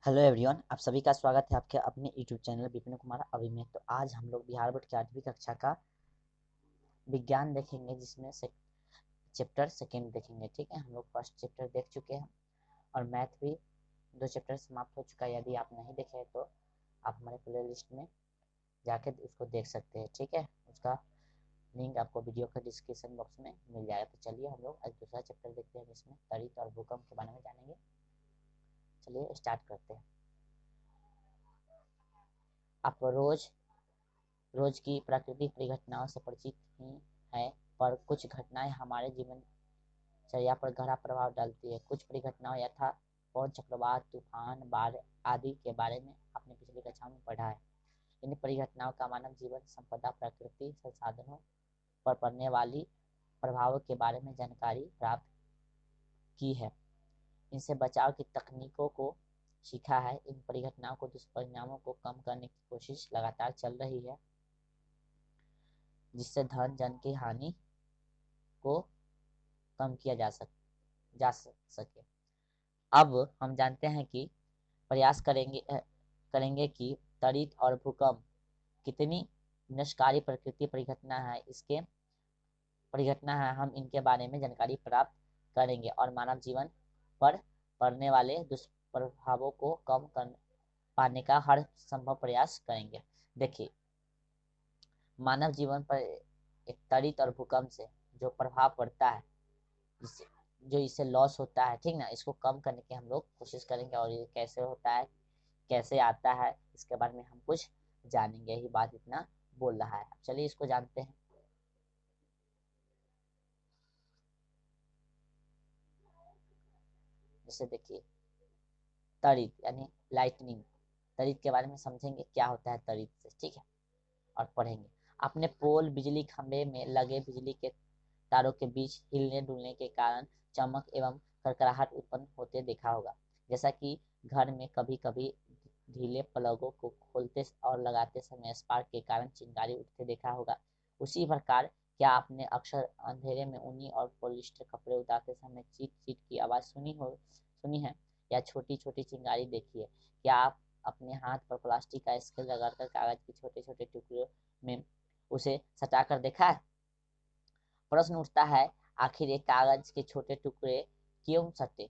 Hello everyone, आप सभी का स्वागत है आपके अपने यूट्यूब चैनल विपिन कुमार अभी में। तो आज हम लोग बिहार बोर्ड की 8वीं कक्षा का विज्ञान देखेंगे, जिसमें से चैप्टर सेकेंड देखेंगे। ठीक है, हम लोग फर्स्ट चैप्टर देख चुके हैं और मैथ भी 2 चैप्टर समाप्त हो चुका है। यदि आप नहीं देखे हैं तो आप हमारे प्ले लिस्ट में जाके उसको देख सकते हैं। ठीक है, उसका लिंक आपको वीडियो के डिस्क्रिप्शन बॉक्स में मिल जाएगा। तो चलिए हम लोग आज दूसरा चैप्टर देखते हैं, जिसमें त्वरित और भूकंप के बारे में जानेंगे। चलिए स्टार्ट करते हैं। आप रोज की प्राकृतिक परिघटनाओं से परिचित ही हैं, पर कुछ घटनाएं हमारे जीवनचर्या पर गहरा प्रभाव डालती है। कुछ परिघटनाओं यथा पवन चक्रवात, तूफान, बाढ़ आदि के बारे में आपने पिछली कक्षा में पढ़ा है। इन परिघटनाओं का मानव जीवन, संपदा, प्रकृति संसाधनों पर पड़ने वाली प्रभावों के बारे में जानकारी प्राप्त की है। इनसे बचाव की तकनीकों को सीखा है। इन परिघटनाओं को दुष्परिणामों को कम करने की कोशिश लगातार चल रही है, जिससे धन जन की हानि को कम किया जा सके। अब हम जानते हैं कि प्रयास करेंगे कि त्वरित और भूकंप कितनी विनाशकारी प्रकृति परिघटना है, हम इनके बारे में जानकारी प्राप्त करेंगे और मानव जीवन पर पड़ने वाले दुष्प्रभावों को कम कर पाने का हर संभव प्रयास करेंगे। देखिए, मानव जीवन पर एक त्वरित और भूकंप से जो प्रभाव पड़ता है, जिससे जो इससे लॉस होता है, ठीक ना, इसको कम करने की हम लोग कोशिश करेंगे। और ये कैसे होता है, कैसे आता है, इसके बारे में हम कुछ जानेंगे। यही बात इतना बोल रहा है। चलिए इसको जानते हैं। जैसे देखिए, तड़ित यानी लाइटनिंग, तड़ित के बारे में समझेंगे क्या होता है तड़ित से। ठीक है, और पढ़ेंगे। आपने पोल, बिजली खंभे में लगे बिजली के तारों के बीच हिलने डुलने के कारण चमक एवं खड़खड़ाहट उत्पन्न होते देखा होगा। जैसा कि घर में कभी कभी ढीले प्लगों को खोलते और लगाते समय स्पार्क के कारण चिंगारी उठते देखा होगा। उसी प्रकार क्या आपने अक्सर अंधेरे में ऊनी और पॉलिस्टर कपड़े उतारते समय चीट चीट की आवाज़ सुनी है, या छोटी छोटी चिंगारी देखी है? क्या आप अपने हाथ पर प्लास्टिक का स्केल लगाकर कागज के छोटे छोटे टुकड़ों में उसे सटाकर देखा है? प्रश्न उठता है, आखिर एक कागज के छोटे टुकड़े क्यों सटे?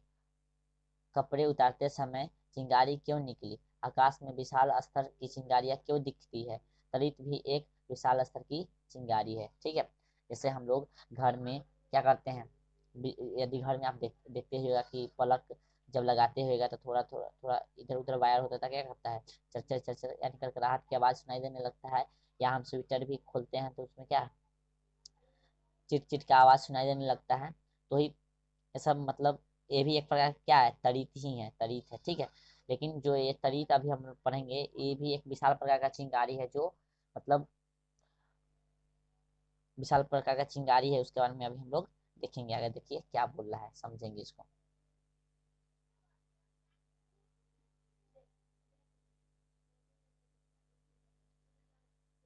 कपड़े उतारते समय चिंगारी क्यों निकली? आकाश में विशाल स्तर की चिंगारियां क्यों दिखती है? तड़ित भी एक विशाल स्तर की चिंगारी है। ठीक है, जैसे हम लोग घर में क्या करते हैं, यदि घर में आप देखते होगा कि पलक जब लगाते होगा तो थोड़ा थोड़ा थोड़ा इधर उधर वायर होता था, क्या करता है, चर चर चर चर यानी कड़कड़ाहट की आवाज सुनाई देने लगता है। या हम स्वेटर भी खोलते हैं तो उसमें क्या, चिट चिट का आवाज सुनाई देने लगता है। तो ही ये सब मतलब, ये भी एक प्रकार का क्या है, तड़ित ही है, तड़ित है। ठीक है, लेकिन जो ये तड़ित अभी हम लोग पढ़ेंगे, ये भी एक विशाल प्रकार का चिंगारी है, जो मतलब विशाल प्रकार का चिंगारी है। उसके बारे में अभी हम लोग देखेंगे। आगे देखिए क्या बोल रहा है, समझेंगे इसको।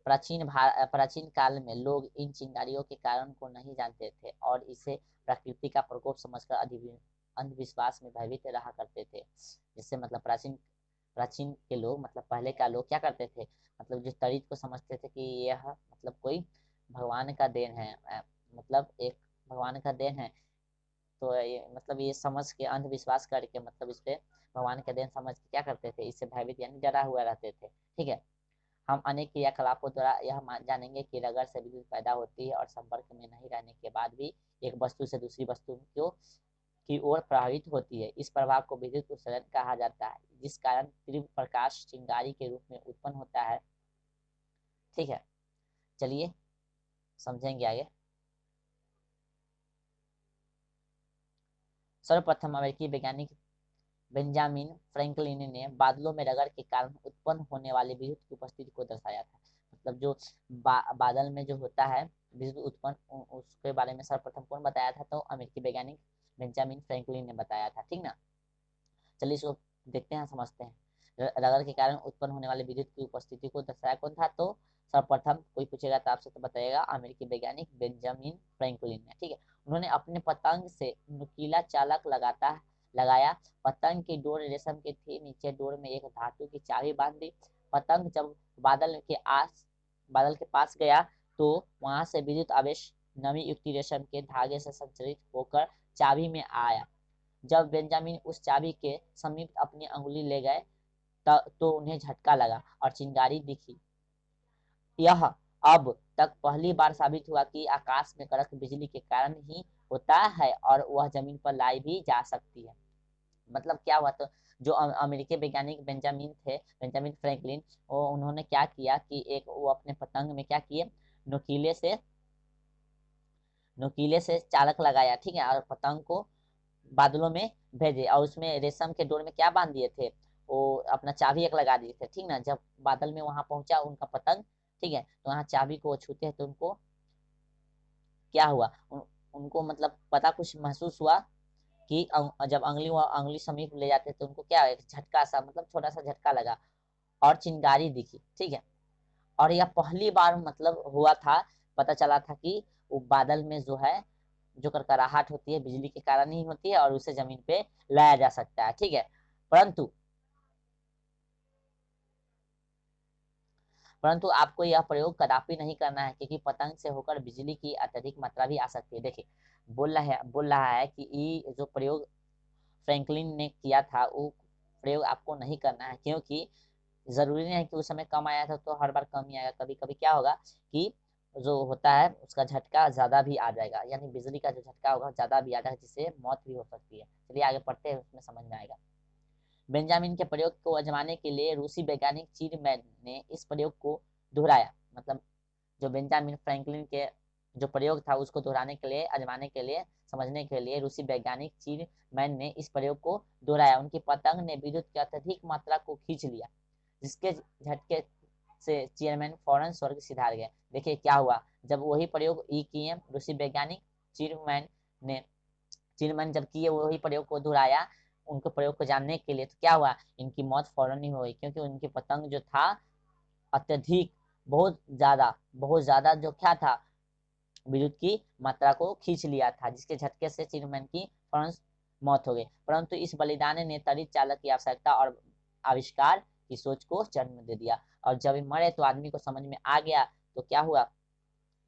प्राचीन काल में लोग इन चिंगारियों के कारण को नहीं जानते थे और इसे प्रकृति का प्रकोप समझकर अंधविश्वास में भयभीत रहा करते थे। जिससे मतलब प्राचीन प्राचीन के लोग, मतलब पहले का लोग क्या करते थे, मतलब जिस तरीक को समझते थे कि यह मतलब कोई भगवान का देन है, मतलब एक भगवान का देन है। तो ये मतलब ये समझ के अंधविश्वास करके, मतलब इस पे भगवान का देन समझ के क्या करते थे, इससे भयभीत यानी डरा हुआ रहते थे। ठीक है, हम अनेक क्रियाकलापों द्वारा यह जानेंगे कि रगड़ से विद्युत पैदा होती है और संपर्क में नहीं रहने के बाद भी एक वस्तु से दूसरी वस्तु की ओर प्रभावित होती है। इस प्रभाव को विद्युत उत्सर्जन कहा जाता है, जिस कारण तीव्र प्रकाश चिंगारी के रूप में उत्पन्न होता है। ठीक है, चलिए समझेंगे आगे। सर्वप्रथम अमेरिकी वैज्ञानिक बेंजामिन फ्रैंकलिन ने बादलों में रगड़ के कारण उत्पन्न होने वाली विद्युत की उपस्थिति को दर्शाया था। मतलब जो बादल में जो होता है विद्युत उत्पन्न, उसके बारे में सर्वप्रथम कौन बताया था? तो अमेरिकी वैज्ञानिक बेंजामिन फ्रैंकलिन ने बताया था। ठीक ना, चलिए इसको देखते हैं, समझते हैं। रगड़ के कारण उत्पन्न होने वाले विद्युत की उपस्थिति को दर्शाया कौन था? तो सर्वप्रथम कोई पूछेगा तो आपसे तो बताइएगा अमेरिकी वैज्ञानिक बेंजामिन फ्रैंकलिन ने। ठीक है, उन्होंने अपने पतंग से नुकीला चालक लगाया। पतंग की डोर रेशम की थी, नीचे डोर में एक धातु की चाबी बांध दी। पतंग जब बादल के पास गया तो वहां से विद्युत आवेश नमी युक्त रेशम के धागे से संचालित होकर चाबी में आया। जब बेंजामिन उस चाबी के समीप अपनी अंगुली ले गए तो उन्हें झटका लगा और चिंगारी दिखी। यह अब तक पहली बार साबित हुआ कि आकाश में कड़क बिजली के कारण ही होता है और वह जमीन पर लाई भी जा सकती है। मतलब क्या हुआ, तो जो अमेरिकी वैज्ञानिक बेंजामिन फ्रैंकलिन, वो उन्होंने क्या किया कि एक वो अपने पतंग में क्या किए, नुकीले से नुकीले से चालक लगाया, ठीक है, और पतंग को बादलों में भेजे और उसमें रेशम के डोर में क्या बांध दिए थे, वो अपना चाबी एक लगा दिए थे, ठीक ना। जब बादल में वहां पहुंचा उनका पतंग, ठीक है, तो वहां चाबी को वो छूते हैं तो उनको क्या हुआ, उनको मतलब पता कुछ महसूस हुआ कि जब अंगुली समीप ले जाते तो उनको क्या, एक झटका सा, मतलब छोटा सा झटका लगा और चिंगारी दिखी, ठीक है। और यह पहली बार मतलब हुआ था, पता चला था कि वो बादल में जो है जो करकराहट होती है बिजली के कारण ही होती है और उसे जमीन पे लाया जा सकता है, ठीक है। परंतु परंतु आपको यह प्रयोग कदापि नहीं करना है, क्योंकि पतंग से होकर बिजली की अत्यधिक मात्रा भी आ सकती है। देखिए, बोल रहा है कि ये जो प्रयोग फ्रैंकलिन ने किया था वो प्रयोग आपको नहीं करना है, क्योंकि जरूरी नहीं है कि उस समय कम आया था तो हर बार कम ही आएगा। कभी कभी क्या होगा कि जो होता है उसका झटका ज्यादा भी आ जाएगा, यानी बिजली का जो झटका होगा ज्यादा भी आ जाएगा, जिससे मौत भी हो सकती है। चलिए आगे पढ़ते हैं, उसमें समझ में आएगा। बेंजामिन के प्रयोग को आजमाने के लिए रूसी वैज्ञानिक चीरमैन ने इस प्रयोग को दोहराया। मतलब जो बेंजामिन फ्रैंकलिन के जो प्रयोग था उसको दोहराने के लिए, आजमाने के लिए, समझने के लिए रूसी वैज्ञानिक चीरमैन ने इस प्रयोग को दोहराया। उनकी पतंग ने विद्युत की अत्यधिक मात्रा को खींच लिया, जिसके झटके से चेयरमैन फौरन स्वर्ग सिधार गए। देखिए क्या हुआ, जब वही प्रयोग ई किए रूसी वैज्ञानिक चीरमैन ने चीरमैन जब किए वही प्रयोग को दोहराया उनके प्रयोग को जानने के लिए, तो क्या हुआ, इनकी मौत फौरन ही हो गई, क्योंकि उनकी पतंग जो था अत्यधिक, बहुत ज्यादा जो क्या था, विद्युत की मात्रा को खींच लिया था, जिसके झटके से चीरमैन की फौरन मौत हो गई। परंतु इस बलिदान ने तड़ित चालक की आवश्यकता और आविष्कार की सोच को जन्म दे दिया। और जब ये मरे तो आदमी को समझ में आ गया, तो क्या हुआ,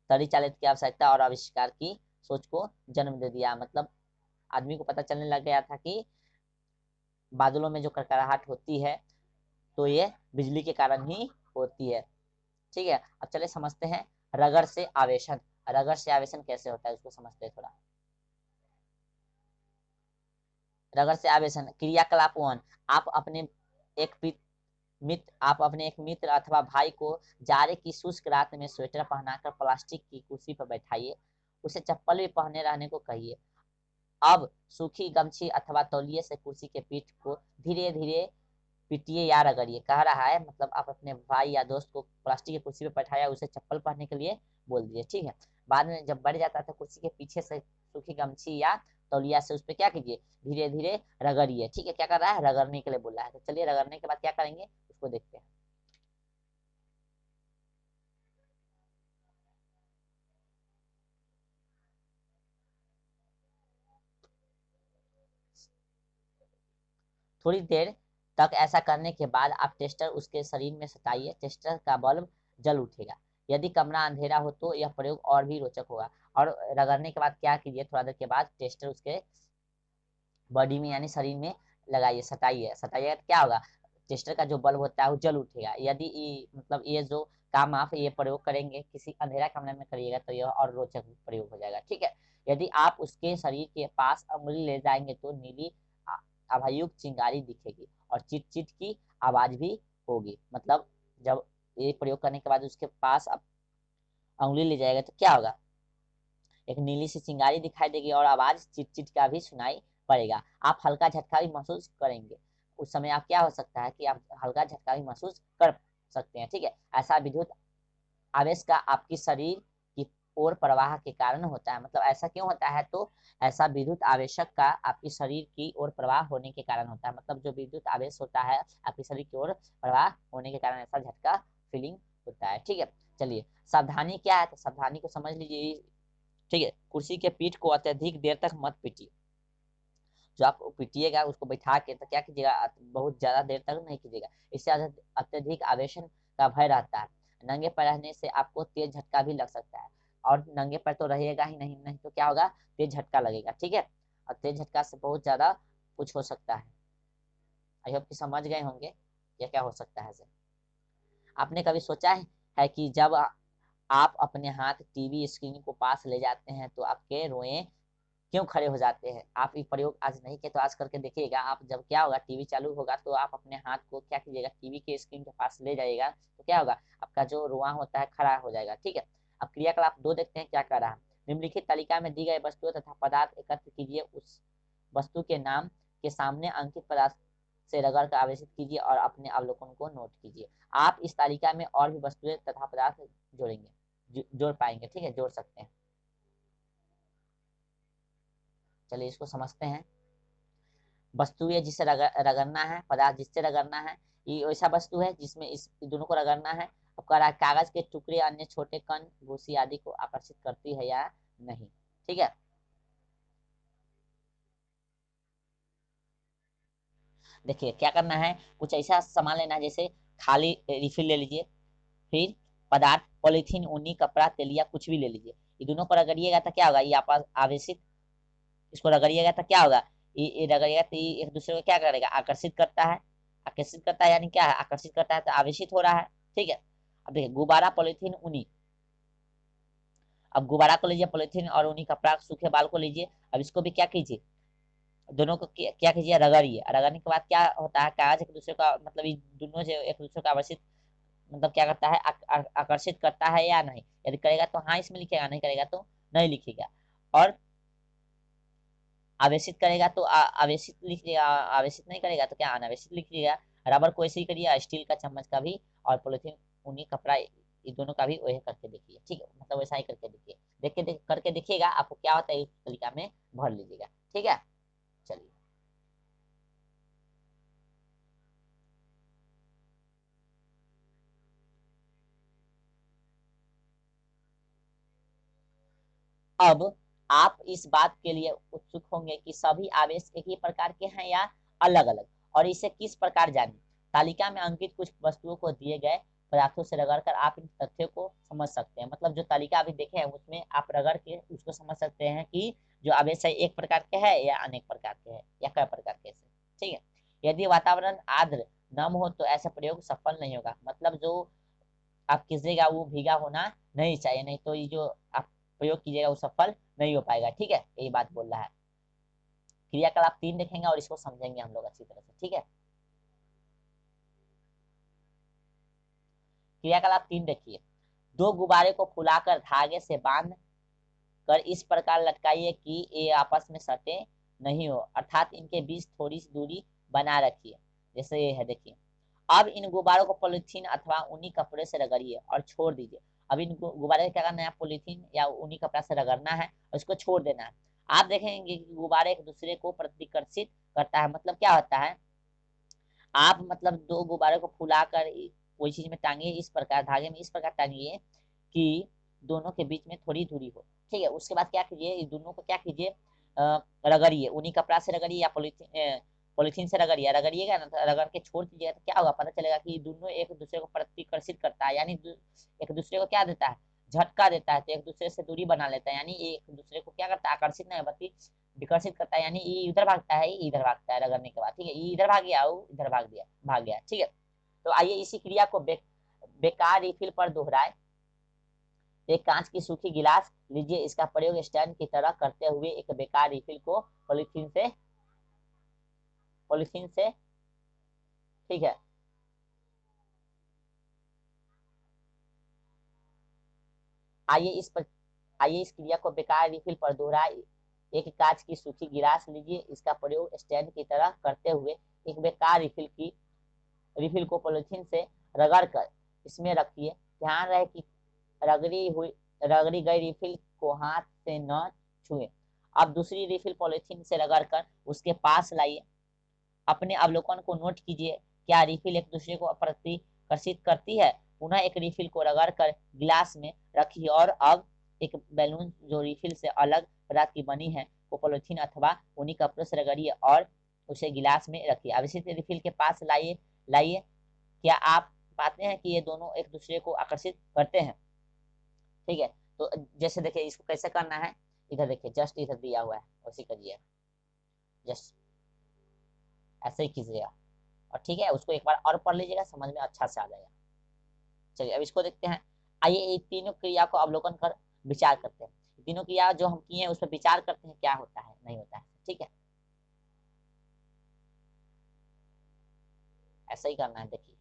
तड़ित चालक की आवश्यकता और आविष्कार की सोच को जन्म दे दिया। मतलब आदमी को पता चलने लग गया था कि बादलों में जो कड़कड़ाहट होती है तो ये बिजली के कारण ही होती है, ठीक है। अब चले समझते हैं रगड़ से आवेशन। रगड़ से आवेशन कैसे होता है उसको समझते हैं थोड़ा। रगड़ से आवेशन क्रियाकलाप 1। आप अपने एक मित्र अथवा भाई को जाड़े की शुष्क रात में स्वेटर पहनाकर प्लास्टिक की कुर्सी पर बैठाइए, उसे चप्पल भी पहने रहने को कहिए। अब सूखी गमछी अथवा तौलिए से कुर्सी के पीठ को धीरे धीरे पीटिए या रगड़िए। कह रहा है मतलब आप अपने भाई या दोस्त को प्लास्टिक की कुर्सी पे बैठाया, उसे चप्पल पहनने के लिए बोल दिए, ठीक है। बाद में जब बढ़ जाता था कुर्सी के पीछे से सूखी गमछी या तौलिया से उस पर क्या कीजिए, धीरे धीरे रगड़िए, ठीक है। क्या कर रहा है, रगड़ने के लिए बोल रहा है। तो चलिए रगड़ने के बाद क्या करेंगे उसको देखते हैं। थोड़ी देर तक ऐसा करने के बाद आप टेस्टर उसके शरीर में सटाइए, टेस्टर का बल्ब जल उठेगा। यदि कमरा अंधेरा हो तो यह प्रयोग और भी रोचक होगा। और रगड़ने के बाद क्या कीजिए, थोड़ा देर के बाद टेस्टर उसके बॉडी में यानी शरीर में लगाइए, सटाइए। सटाइए तो क्या होगा, टेस्टर का जो बल्ब होता है वो जल उठेगा। यदि मतलब ये जो काम आप ये प्रयोग करेंगे किसी अंधेरा कमरे में करिएगा तो यह और रोचक प्रयोग हो जाएगा, ठीक है। यदि आप उसके शरीर के पास उंगली ले जाएंगे तो नीली आभायुक्त चिंगारी दिखेगी और चिट चिट की आवाज भी होगी। मतलब जब ये प्रयोग करने के बाद उसके पास आप उंगली ले जाएगा तो क्या होगा, एक नीली सी चिंगारी दिखाई देगी और आवाज चिट चिट का भी सुनाई पड़ेगा। आप हल्का झटका भी महसूस करेंगे। उस समय आप क्या हो सकता है कि आप हल्का झटका भी महसूस कर सकते हैं, ठीक है। ऐसा विद्युत आवेश का आपकी शरीर की ओर प्रवाह के कारण होता है। मतलब ऐसा क्यों होता है, तो ऐसा विद्युत आवेशक का आपकी शरीर की ओर प्रवाह होने के कारण होता है। मतलब जो विद्युत आवेश होता है आपकी शरीर की ओर प्रवाह होने के कारण ऐसा झटका फीलिंग होता है, ठीक है। चलिए सावधानी क्या है, तो सावधानी को समझ लीजिए, ठीक है। कुर्सी के पीठ को अत्यधिक देर तक मत पीटिए। जो आप पीटिएगा उसको बैठा के, तो क्या कीजिएगा, बहुत ज्यादा देर तक नहीं कीजिएगा, इससे अत्यधिक आवेशन का भय रहता है। नंगे पैर रहने से आपको तेज झटका भी लग सकता है, और नंगे पैर तो रहिएगा ही नहीं, नहीं तो क्या होगा, तेज झटका लगेगा, ठीक है। और तेज झटका से बहुत ज्यादा कुछ हो सकता है। आई होप कि समझ गए होंगे ये क्या हो सकता है। आपने कभी सोचा है कि जब आप अपने हाथ टीवी स्क्रीन को पास ले जाते हैं तो आपके रोए क्यों खड़े हो जाते हैं? आप ये प्रयोग आज नहीं किए तो आज करके देखिएगा। आप जब क्या होगा, टीवी चालू होगा तो आप अपने हाथ को क्या कीजिएगा, टीवी के स्क्रीन के पास ले जाइएगा, तो क्या होगा, आपका जो रुआ होता है खड़ा हो जाएगा, ठीक है। अब क्रियाकलाप 2 देखते हैं क्या कर रहा है। निम्नलिखित तालिका में दी गई वस्तुओं तथा पदार्थ एकत्र कीजिए, उस वस्तु के नाम के सामने अंकित पदार्थ से रगड़ कर आवेशित कीजिए और अपने अवलोकन को नोट कीजिए। आप इस तालिका में और भी वस्तुएं तथा पदार्थ जोड़ेंगे, जोड़ पाएंगे, ठीक है, जोड़ सकते हैं। चलिए इसको समझते हैं। वस्तु है जिसे रगड़ना है, पदार्थ जिससे रगड़ना है, ये ऐसा वस्तु है जिसमें इस दोनों को रगड़ना है। अब कह रहा है कागज के टुकड़े अन्य छोटे कण भूसी आदि को आकर्षित करती है या नहीं, ठीक है। देखिए क्या करना है, कुछ ऐसा सामान लेना है, जैसे खाली रिफिल ले लीजिए, फिर पदार्थ पॉलीथीन, ऊनी कपड़ा, तेलिया, कुछ भी ले लीजिए। ये दोनों को रगड़िएगा तो क्या होगा, ये आपस आवेशित, इसको रगड़िएगा तो क्या होगा, ये रगड़िएगा तो ये एक दूसरे को क्या करेगा, आकर्षित करता है। आकर्षित करता है यानी क्या है, आकर्षित करता है तो आवेशित हो रहा है, ठीक है। अब देखिए गुब्बारा, पॉलीथीन, ऊनी। अब गुब्बारा को लीजिए, पॉलीथीन और ऊनी कपड़ा, सूखे बाल को लीजिए। अब इसको भी क्या कीजिए, दोनों को क्या कीजिए, रगड़िए। रगड़ने के बाद क्या होता है, कागज एक दूसरे का मतलब ये दोनों जो एक दूसरे का आकर्षित, मतलब क्या करता है, आकर्षित करता है या नहीं। यदि करेगा तो हाँ इसमें लिखेगा, नहीं करेगा तो नहीं लिखेगा। और आवेशित करेगा तो आवेशित लिखिएगा, आवेशित नहीं करेगा तो क्या, अनावेशित लिखिएगा। रबर को ऐसे ही करिए, स्टील का चम्मच का भी, और पॉलिथीन, ऊनी कपड़ा, ये दोनों का भी वही करके देखिए, ठीक है, मतलब वैसा ही करके देखिए। करके देखिएगा, आपको क्या होता है इस तरीका में भर लीजिएगा, ठीक है। चलिए अब आप इस बात के लिए उत्सुक होंगे कि सभी आवेश एक ही प्रकार के हैं या अलग अलग, और इसे किस प्रकार जानें। तालिका में अंकित कुछ वस्तुओं को दिए गए पदार्थों से रगड़कर आप इन तथ्यों को समझ सकते हैं। मतलब जो तालिका अभी देखे हैं उसमें आप रगड़ के उसको समझ सकते हैं कि जो आवेश है एक प्रकार के है या अनेक प्रकार के है या कई प्रकार के है, ठीक है। यदि वातावरण आर्द्र नम हो तो ऐसा प्रयोग सफल नहीं होगा। मतलब जो आप कीजिएगा वो भीगा होना नहीं चाहिए, नहीं तो ये जो आप प्रयोग कीजिएगा वो सफल नहीं हो पाएगा, ठीक है, यही बात बोल रहा है। क्रियाकलाप 3 देखेंगे और इसको समझेंगे हम लोग अच्छी तरह से, ठीक है। क्रियाकलाप 3 देखिए। 2 गुब्बारे को फुलाकर धागे से बांध कर इस प्रकार लटकाइए कि ये आपस में सटे नहीं हो, अर्थात इनके बीच थोड़ी सी दूरी बना रखिए, जैसे ये है देखिए। अब इन गुब्बारों को पॉलिथीन अथवा ऊनी कपड़े से रगड़िए और छोड़ दीजिए। अब इन गुब्बारे का क्या करना है, पॉलिथीन या ऊनी कपड़ा से रगड़ना है और इसको छोड़ देना है। आप देखेंगे कि गुब्बारे एक दूसरे को प्रतिकर्षित करता है। मतलब क्या होता है, आप मतलब 2 गुब्बारे को फुलाकर कोई चीज में टांगिए, इस प्रकार धागे में इस प्रकार टांगिए कि दोनों के बीच में थोड़ी दूरी हो, ठीक है। उसके बाद क्या कीजिए, इस दोनों को क्या कीजिए, रगड़िए, ऊनी कपड़ा से रगड़िए या पॉलिथीन से रगड़िए। रगड़िएगा ना तो रगड़ के छोड़ दीजिएगा तो क्या होगा, पता चलेगा कि दोनों एक दूसरे को प्रतिकर्षित करता है, यानी एक दूसरे को क्या देता है, झटका देता है, तो एक दूसरे से दूरी बना लेता है, यानी एक दूसरे को क्या करता है, आकर्षित नहीं बल्कि विकसित करता है। यानी ये इधर भागता है, ये इधर भागता है रगड़ने के बाद, ठीक है, ये इधर भाग गया, वो इधर भाग गया, ठीक है। तो आइए इसी क्रिया को बेकार रिफिल पर दोहराए। एक कांच की सूखी गिलास लीजिए, इसका प्रयोग स्टैंड की तरह करते हुए एक बेकार रिफिल को पॉलिथीन से, ठीक है। आइए इस पर आइए इस क्रिया को बेकार रिफिल पर दोहराए। एक कांच की सूखी गिलास लीजिए, इसका प्रयोग स्टैंड की तरह करते हुए एक बेकार रिफिल को पॉलिथीन से रगड़ कर इसमें रखिए। ध्यान रहे कि रगड़ी गई रिफिल को हाथ से न छुए। अब दूसरी रिफिल पॉलिथीन से रगड़कर उसके पास लाइए। अपने अवलोकन को नोट कीजिए, क्या रिफिल एक दूसरे को प्रतिकर्षित करती है। पुनः एक रिफिल को रगड़कर गिलास में रखिए और अब एक बैलून जो रिफिल से अलग पदार्थ की बनी है को पॉलिथीन अथवा ऊनी कपड़ों से रगड़िए और उसे गिलास में रखिए। अब इसी रिफिल के पास लाइए लाइए। क्या आप पाते हैं कि ये दोनों एक दूसरे को आकर्षित करते हैं? ठीक है, तो जैसे देखिए इसको कैसे करना है, इधर देखिए जस्ट इधर दिया हुआ है, उसी करिए, जस्ट ऐसे ही कीजिएगा। और ठीक है, उसको एक बार और पढ़ लीजिएगा, समझ में अच्छा से आ जाएगा। चलिए अब इसको देखते हैं। आइए ये तीनों क्रिया को अवलोकन कर विचार करते हैं। तीनों क्रिया जो हम किए हैं उस पर विचार करते हैं, क्या होता है नहीं होता है। ठीक है, ऐसा ही करना है। देखिए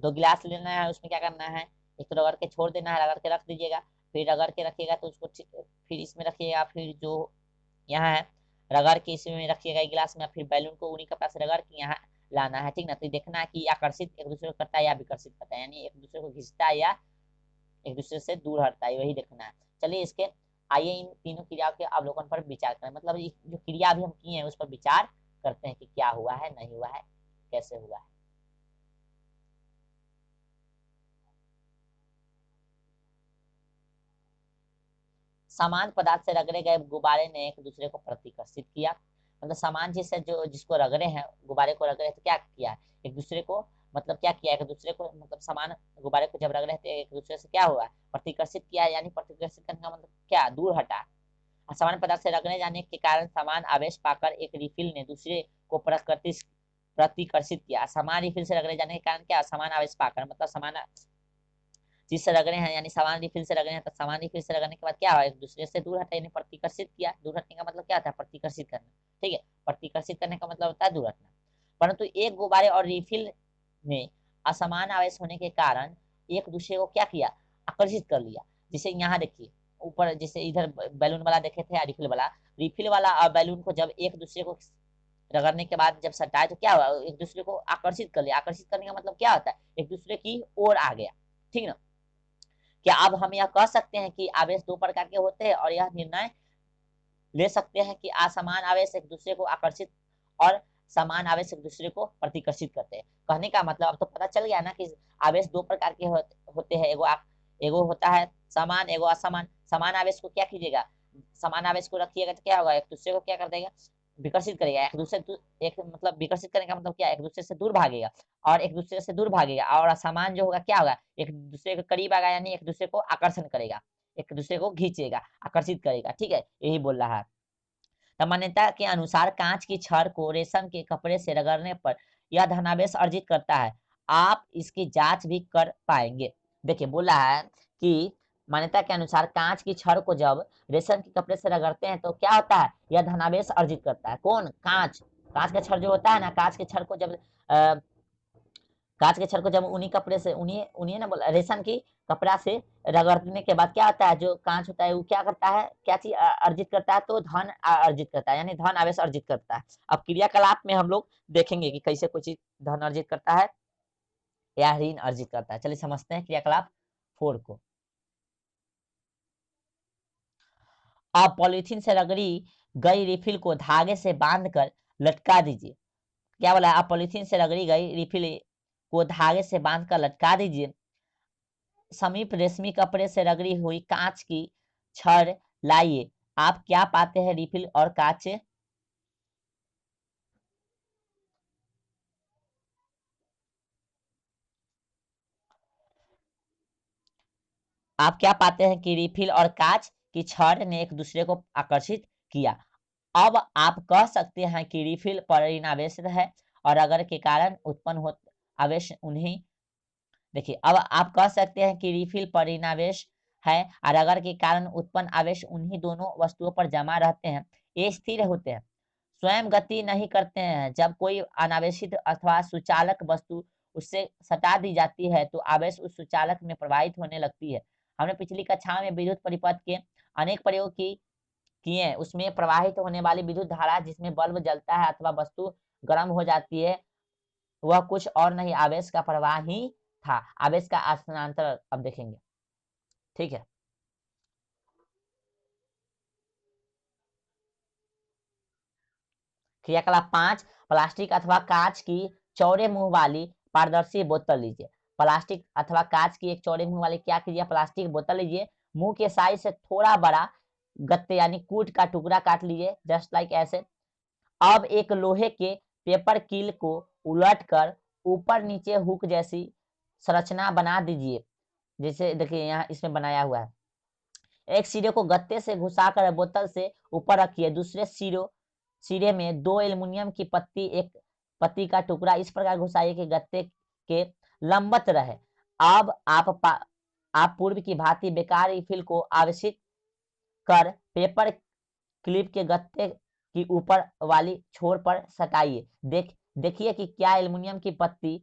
2 गिलास लेना है, उसमें क्या करना है, एक तो रगड़ के छोड़ देना है, रगड़ के रख दीजिएगा, फिर रगड़ के रखिएगा तो उसको फिर इसमें रखिएगा, फिर जो यहाँ है रगड़ के इसमें रखिएगा एक गिलास में, फिर बैलून को उन्हीं कपड़ा से रगड़ के यहाँ लाना है। ठीक ना, तो देखना है कि आकर्षित एक दूसरे को करता है या विकर्षित करता है, यानी एक दूसरे को खींचता है या एक दूसरे से दूर हटता है, वही देखना है। चलिए इसके आइए इन तीनों क्रियाओं के अवलोकन पर विचार करें, मतलब जो क्रिया अभी हम किए हैं उस पर विचार करते हैं कि क्या हुआ है, नहीं हुआ है, कैसे हुआ है। समान पदार्थ से रगड़े गए गुब्बारे ने एक दूसरे को प्रतिकर्षित किया। मतलब समान चीज से जो जिसको रगड़े हैं, गुब्बारे को रगड़े तो क्या किया, एक दूसरे को, मतलब क्या किया, एक दूसरे को, मतलब समान गुब्बारे को जब रगड़े थे एक दूसरे से क्या हुआ, प्रतिकर्षित किया, यानी प्रतिकर्षित करने का मतलब क्या, दूर हटा। समान पदार्थ से रगड़े जाने के कारण समान आवेश पाकर एक रिफिल ने दूसरे को प्रतिकर्षित किया। समान रिफिल से रगड़े जाने के कारण क्या, समान आवेश पाकर, मतलब समान चीज से रगड़े हैं, यानी समान रिफिल से रगड़े हैं, तो समान रिफिल से रगड़ने के बाद क्या हुआ, एक दूसरे से दूर हटा, यानी प्रतिकर्षित किया। दूर हटने का मतलब क्या होता है, प्रतिकर्षित करना। ठीक है, प्रतिकर्षित करने का मतलब होता है दूर हटना। परंतु एक गुब्बारे और रिफिल में असमान आवेश होने के कारण एक दूसरे को क्या किया, आकर्षित कर लिया। जैसे यहाँ देखिए ऊपर, जैसे इधर बैलून वाला देखे थे, रिफिल वाला और बैलून को जब एक दूसरे को रगड़ने के बाद जब सटाए तो क्या हुआ, एक दूसरे को आकर्षित कर लिया। आकर्षित करने का मतलब क्या होता है, एक दूसरे की ओर आ गया। ठीक ना, क्या अब हम यह कह सकते हैं कि आवेश दो प्रकार के होते हैं और यह निर्णय ले सकते हैं कि असमान आवेश एक दूसरे को आकर्षित और समान आवेश एक दूसरे को प्रतिकर्षित करते हैं। कहने का मतलब अब तो पता चल गया ना कि आवेश दो प्रकार के होते हैं, एगो होता है समान, एगो असमान। समान आवेश को क्या कीजिएगा, समान आवेश को रखिएगा तो क्या होगा, एक दूसरे को क्या कर देगा, विकसित करेगा। एक मतलब विकसित करने का मतलब क्या, एक दूसरे से दूर भागेगा, और एक दूसरे से दूर भागेगा। और असमान जो होगा क्या होगा, एक दूसरे के करीब आएगा, यानी एक दूसरे को आकर्षण करेगा, एक दूसरे को खींचेगा, आकर्षित करेगा। ठीक है, यही बोल रहा है। सामान्यता के अनुसार कांच की छड़ को रेशम के कपड़े से रगड़ने पर यह धनावेश अर्जित करता है। आप इसकी जांच भी कर पाएंगे। देखिए बोला है कि मान्यता के अनुसार कांच की छड़ को जब रेशम के कपड़े से रगड़ते हैं तो क्या होता है, यह धनावेश अर्जित करता है। कौन, कांच। कांच का छड़ जो होता है ना, कांच के छड़ को जब कांच के छड़ को जब उन्हीं कपड़े से, उन्हीं उन्हीं ना बोला, रेशम की कपड़ा से रगड़ने के बाद क्या होता है, जो कांच होता है वो क्या करता है, क्या चीज अर्जित करता है, तो धन अर्जित करता है, यानी धन आवेश अर्जित करता है। अब क्रियाकलाप में हम लोग देखेंगे कि कैसे कोई चीज धन अर्जित करता है या ऋण अर्जित करता है। चलिए समझते हैं क्रियाकलाप 4 को। आप पॉलिथीन से रगड़ी गई रिफिल को धागे से बांधकर लटका दीजिए। क्या बोला है, आप पॉलिथीन से रगड़ी गई रिफिल को धागे से बांधकर लटका दीजिए। समीप रेशमी कपड़े से रगड़ी हुई कांच की छड़ लाइए। आप क्या पाते हैं, रिफिल और कांच, आप क्या पाते हैं कि रिफिल और कांच की छड़ ने एक दूसरे को आकर्षित किया। अब आप कह सकते हैं कि रिफिल परिणावेशित है और अगर के कारण उत्पन्न हो आवेश उन्हीं, देखिए अब आप कह सकते हैं कि रिफिल परिणावेश है और अगर के कारण उत्पन्न आवेश उन्हीं दोनों वस्तुओं पर जमा रहते हैं, ये स्थिर होते हैं, स्वयं गति नहीं करते हैं। जब कोई अनावेशित अथवा सुचालक वस्तु उससे सटा दी जाती है तो आवेश उस सुचालक में प्रवाहित होने लगती है। हमने पिछली कक्षा में विद्युत परिपथ के अनेक प्रयोग किए हैं। उसमें प्रवाहित होने वाली विद्युत धारा जिसमें बल्ब जलता है अथवा वस्तु गर्म हो जाती है, वह कुछ और नहीं आवेश का प्रवाह ही था। आवेश का स्थानांतर अब देखेंगे। ठीक है, क्रियाकलाप 5, प्लास्टिक अथवा कांच की चौड़े मुंह वाली पारदर्शी बोतल लीजिए। प्लास्टिक अथवा कांच की एक चौड़े मुंह वाली क्या कीजिए, प्लास्टिक बोतल लीजिए। मुंह के साइज से थोड़ा बड़ा गत्ते यानी कूट का टुकड़ा काट लीजिए जस्ट लाइक ऐसे। अब एक लोहे के पेपर कील को उलट कर ऊपर नीचे हुक जैसी संरचना बना दीजिए, जैसे देखिए यहाँ इसमें बनाया हुआ है। एक सिरे को गत्ते से घुसाकर बोतल से ऊपर रखिए, दूसरे सिरे में 2 एल्युमिनियम की पत्ती, एक पत्ती का टुकड़ा इस प्रकार घुसाइए कि गत्ते के लंबवत रहे। अब आप पूर्व की भांति बेकार रिफिल को आवेशित कर पेपर क्लिप के गत्ते की ऊपर वाली छोर पर सटाइए। देखिए कि क्या एल्युमिनियम की पत्ती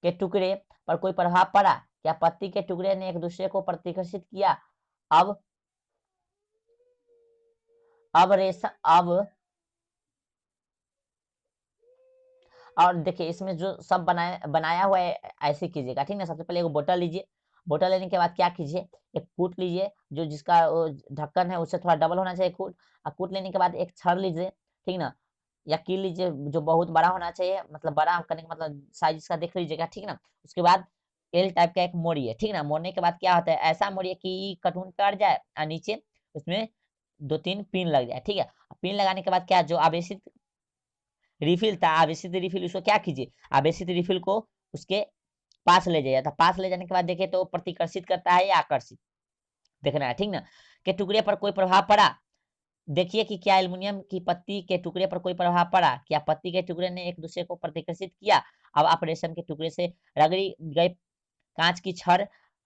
के टुकड़े पर कोई प्रभाव पड़ा, क्या पत्ती के टुकड़े ने एक दूसरे को प्रतिकर्षित किया। अब रेशम और देखिए इसमें जो सब बनाया हुआ है ऐसे कीजिएगा, ठीक ना। सबसे पहले एक बोतल लीजिए, बोतल लेने के बाद क्या कीजिए, एक कूट लीजिए जो जिसका ढक्कन है उससे थोड़ा डबल होना चाहिए कूट। और कूट लेने के बाद एक छड़ लीजिए, ठीक ना, या कील लीजिए जो बहुत बड़ा होना चाहिए, मतलब बड़ा करने का मतलब साइज इसका देख लीजिएगा, ठीक ना। उसके बाद एल टाइप का एक मोड़िए, ठीक ना। मोड़ने के बाद क्या होता है, ऐसा मोड़िए कि कटून कट जाए और नीचे उसमें 2-3 पिन लग जाए, ठीक है। पिन लगाने के बाद क्या, जो आवेशित रिफिल था, आवेशित रिफिल, उसको क्या कीजिए, आवेशित रिफिल को उसके पास ले जाइए। पास ले जाने के बाद देखिए तो प्रतिकर्षित करता है या आकर्षित, देखना है, ठीक ना। के टुकड़े पर कोई प्रभाव पड़ा, देखिए कि क्या एल्युमिनियम की पत्ती के टुकड़े पर कोई प्रभाव पड़ा, क्या पत्ती के टुकड़े ने एक दूसरे को प्रतिकर्षित किया। अब आप रेशम के टुकड़े से रगड़ी गई कांच की छड़,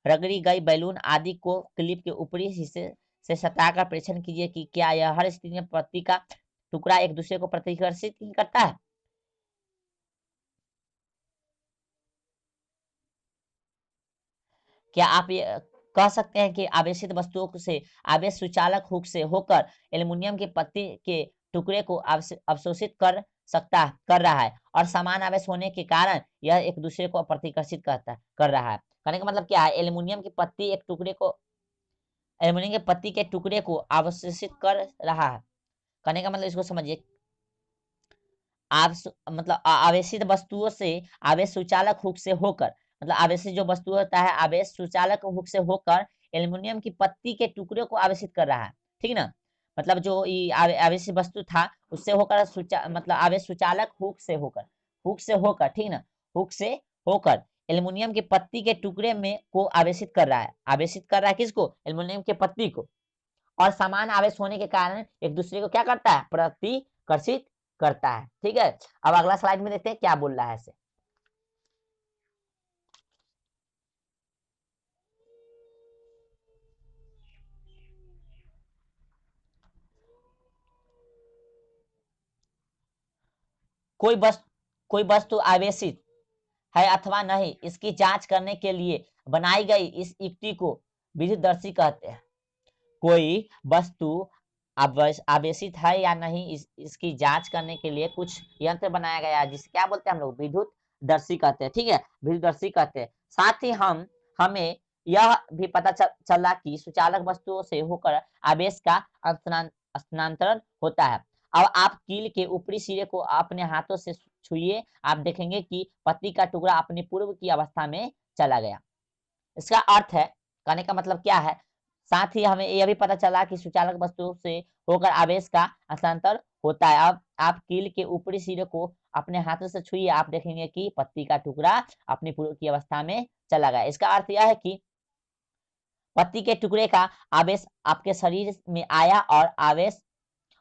रगड़ी गई बैलून आदि को क्लिप के ऊपरी हिस्से से सटाकर परीक्षण कीजिए कि क्या यह हर स्थिति में पत्ती का टुकड़ा एक दूसरे को प्रतिकर्षित करता है। क्या आप ये कह सकते हैं कि आवेशित वस्तुओं से आवेश सुचालक हुक से होकर एल्युमिनियम की पत्ती के टुकड़े को अवशोषित कर रहा है, और समान आवेश होने के कारण यह एक दूसरे को प्रतिकर्षित कर रहा है। कहने का मतलब क्या है, एल्युमिनियम की पत्ती के टुकड़े को अवशोषित कर रहा है। कहने का मतलब इसको समझिए, मतलब आवेशित वस्तुओं से आवेश सुचालक हुक से होकर, मतलब आवेशित जो वस्तु होता है आवेश सुचालक हुक से होकर एल्युमिनियम की पत्ती के टुकड़े को आवेशित कर रहा है, ठीक ना। मतलब जो आवेशित वस्तु था उससे होकर मतलब आवेश सुचालक हुक से होकर, ठीक ना, हुक से होकर एल्युमिनियम की पत्ती के टुकड़े में को आवेशित कर रहा है किसको, एल्युमिनियम की पत्ती को, और समान आवेश होने के कारण एक दूसरे को क्या करता है, प्रतिकर्षित करता है, ठीक है। अब अगला स्लाइड में देखते हैं क्या बोल रहा है इसे। कोई वस्तु आवेशित है अथवा नहीं, इसकी जांच करने के लिए बनाई गई इस युक्ति को विद्युतदर्शी कहते हैं। कोई वस्तु आवेशित है या नहीं, इसकी जांच करने के लिए कुछ यंत्र बनाया गया है जिसे क्या बोलते हैं हम लोग, विद्युत दर्शी कहते हैं, ठीक है, विद्युत दर्शी कहते हैं। साथ ही हमें यह भी पता चला कि सुचालक वस्तुओं से होकर आवेश का स्थानांतरण होता है। अब आप कील के ऊपरी सिरे को अपने हाथों से छुइए, आप देखेंगे कि पत्ती का टुकड़ा अपनी पूर्व की अवस्था में चला गया। इसका अर्थ है, कहने का मतलब क्या है, साथ ही हमें यह भी पता चला कि सुचालक वस्तु से होकर आवेश का हस्तांतरण होता है। अब आप कील के ऊपरी सिरे को अपने हाथों से छुइए, आप देखेंगे कि पत्ती का टुकड़ा अपनी पूर्व की अवस्था में चला गया। इसका अर्थ यह है कि पत्ती के टुकड़े का आवेश आपके शरीर में आया और आवेश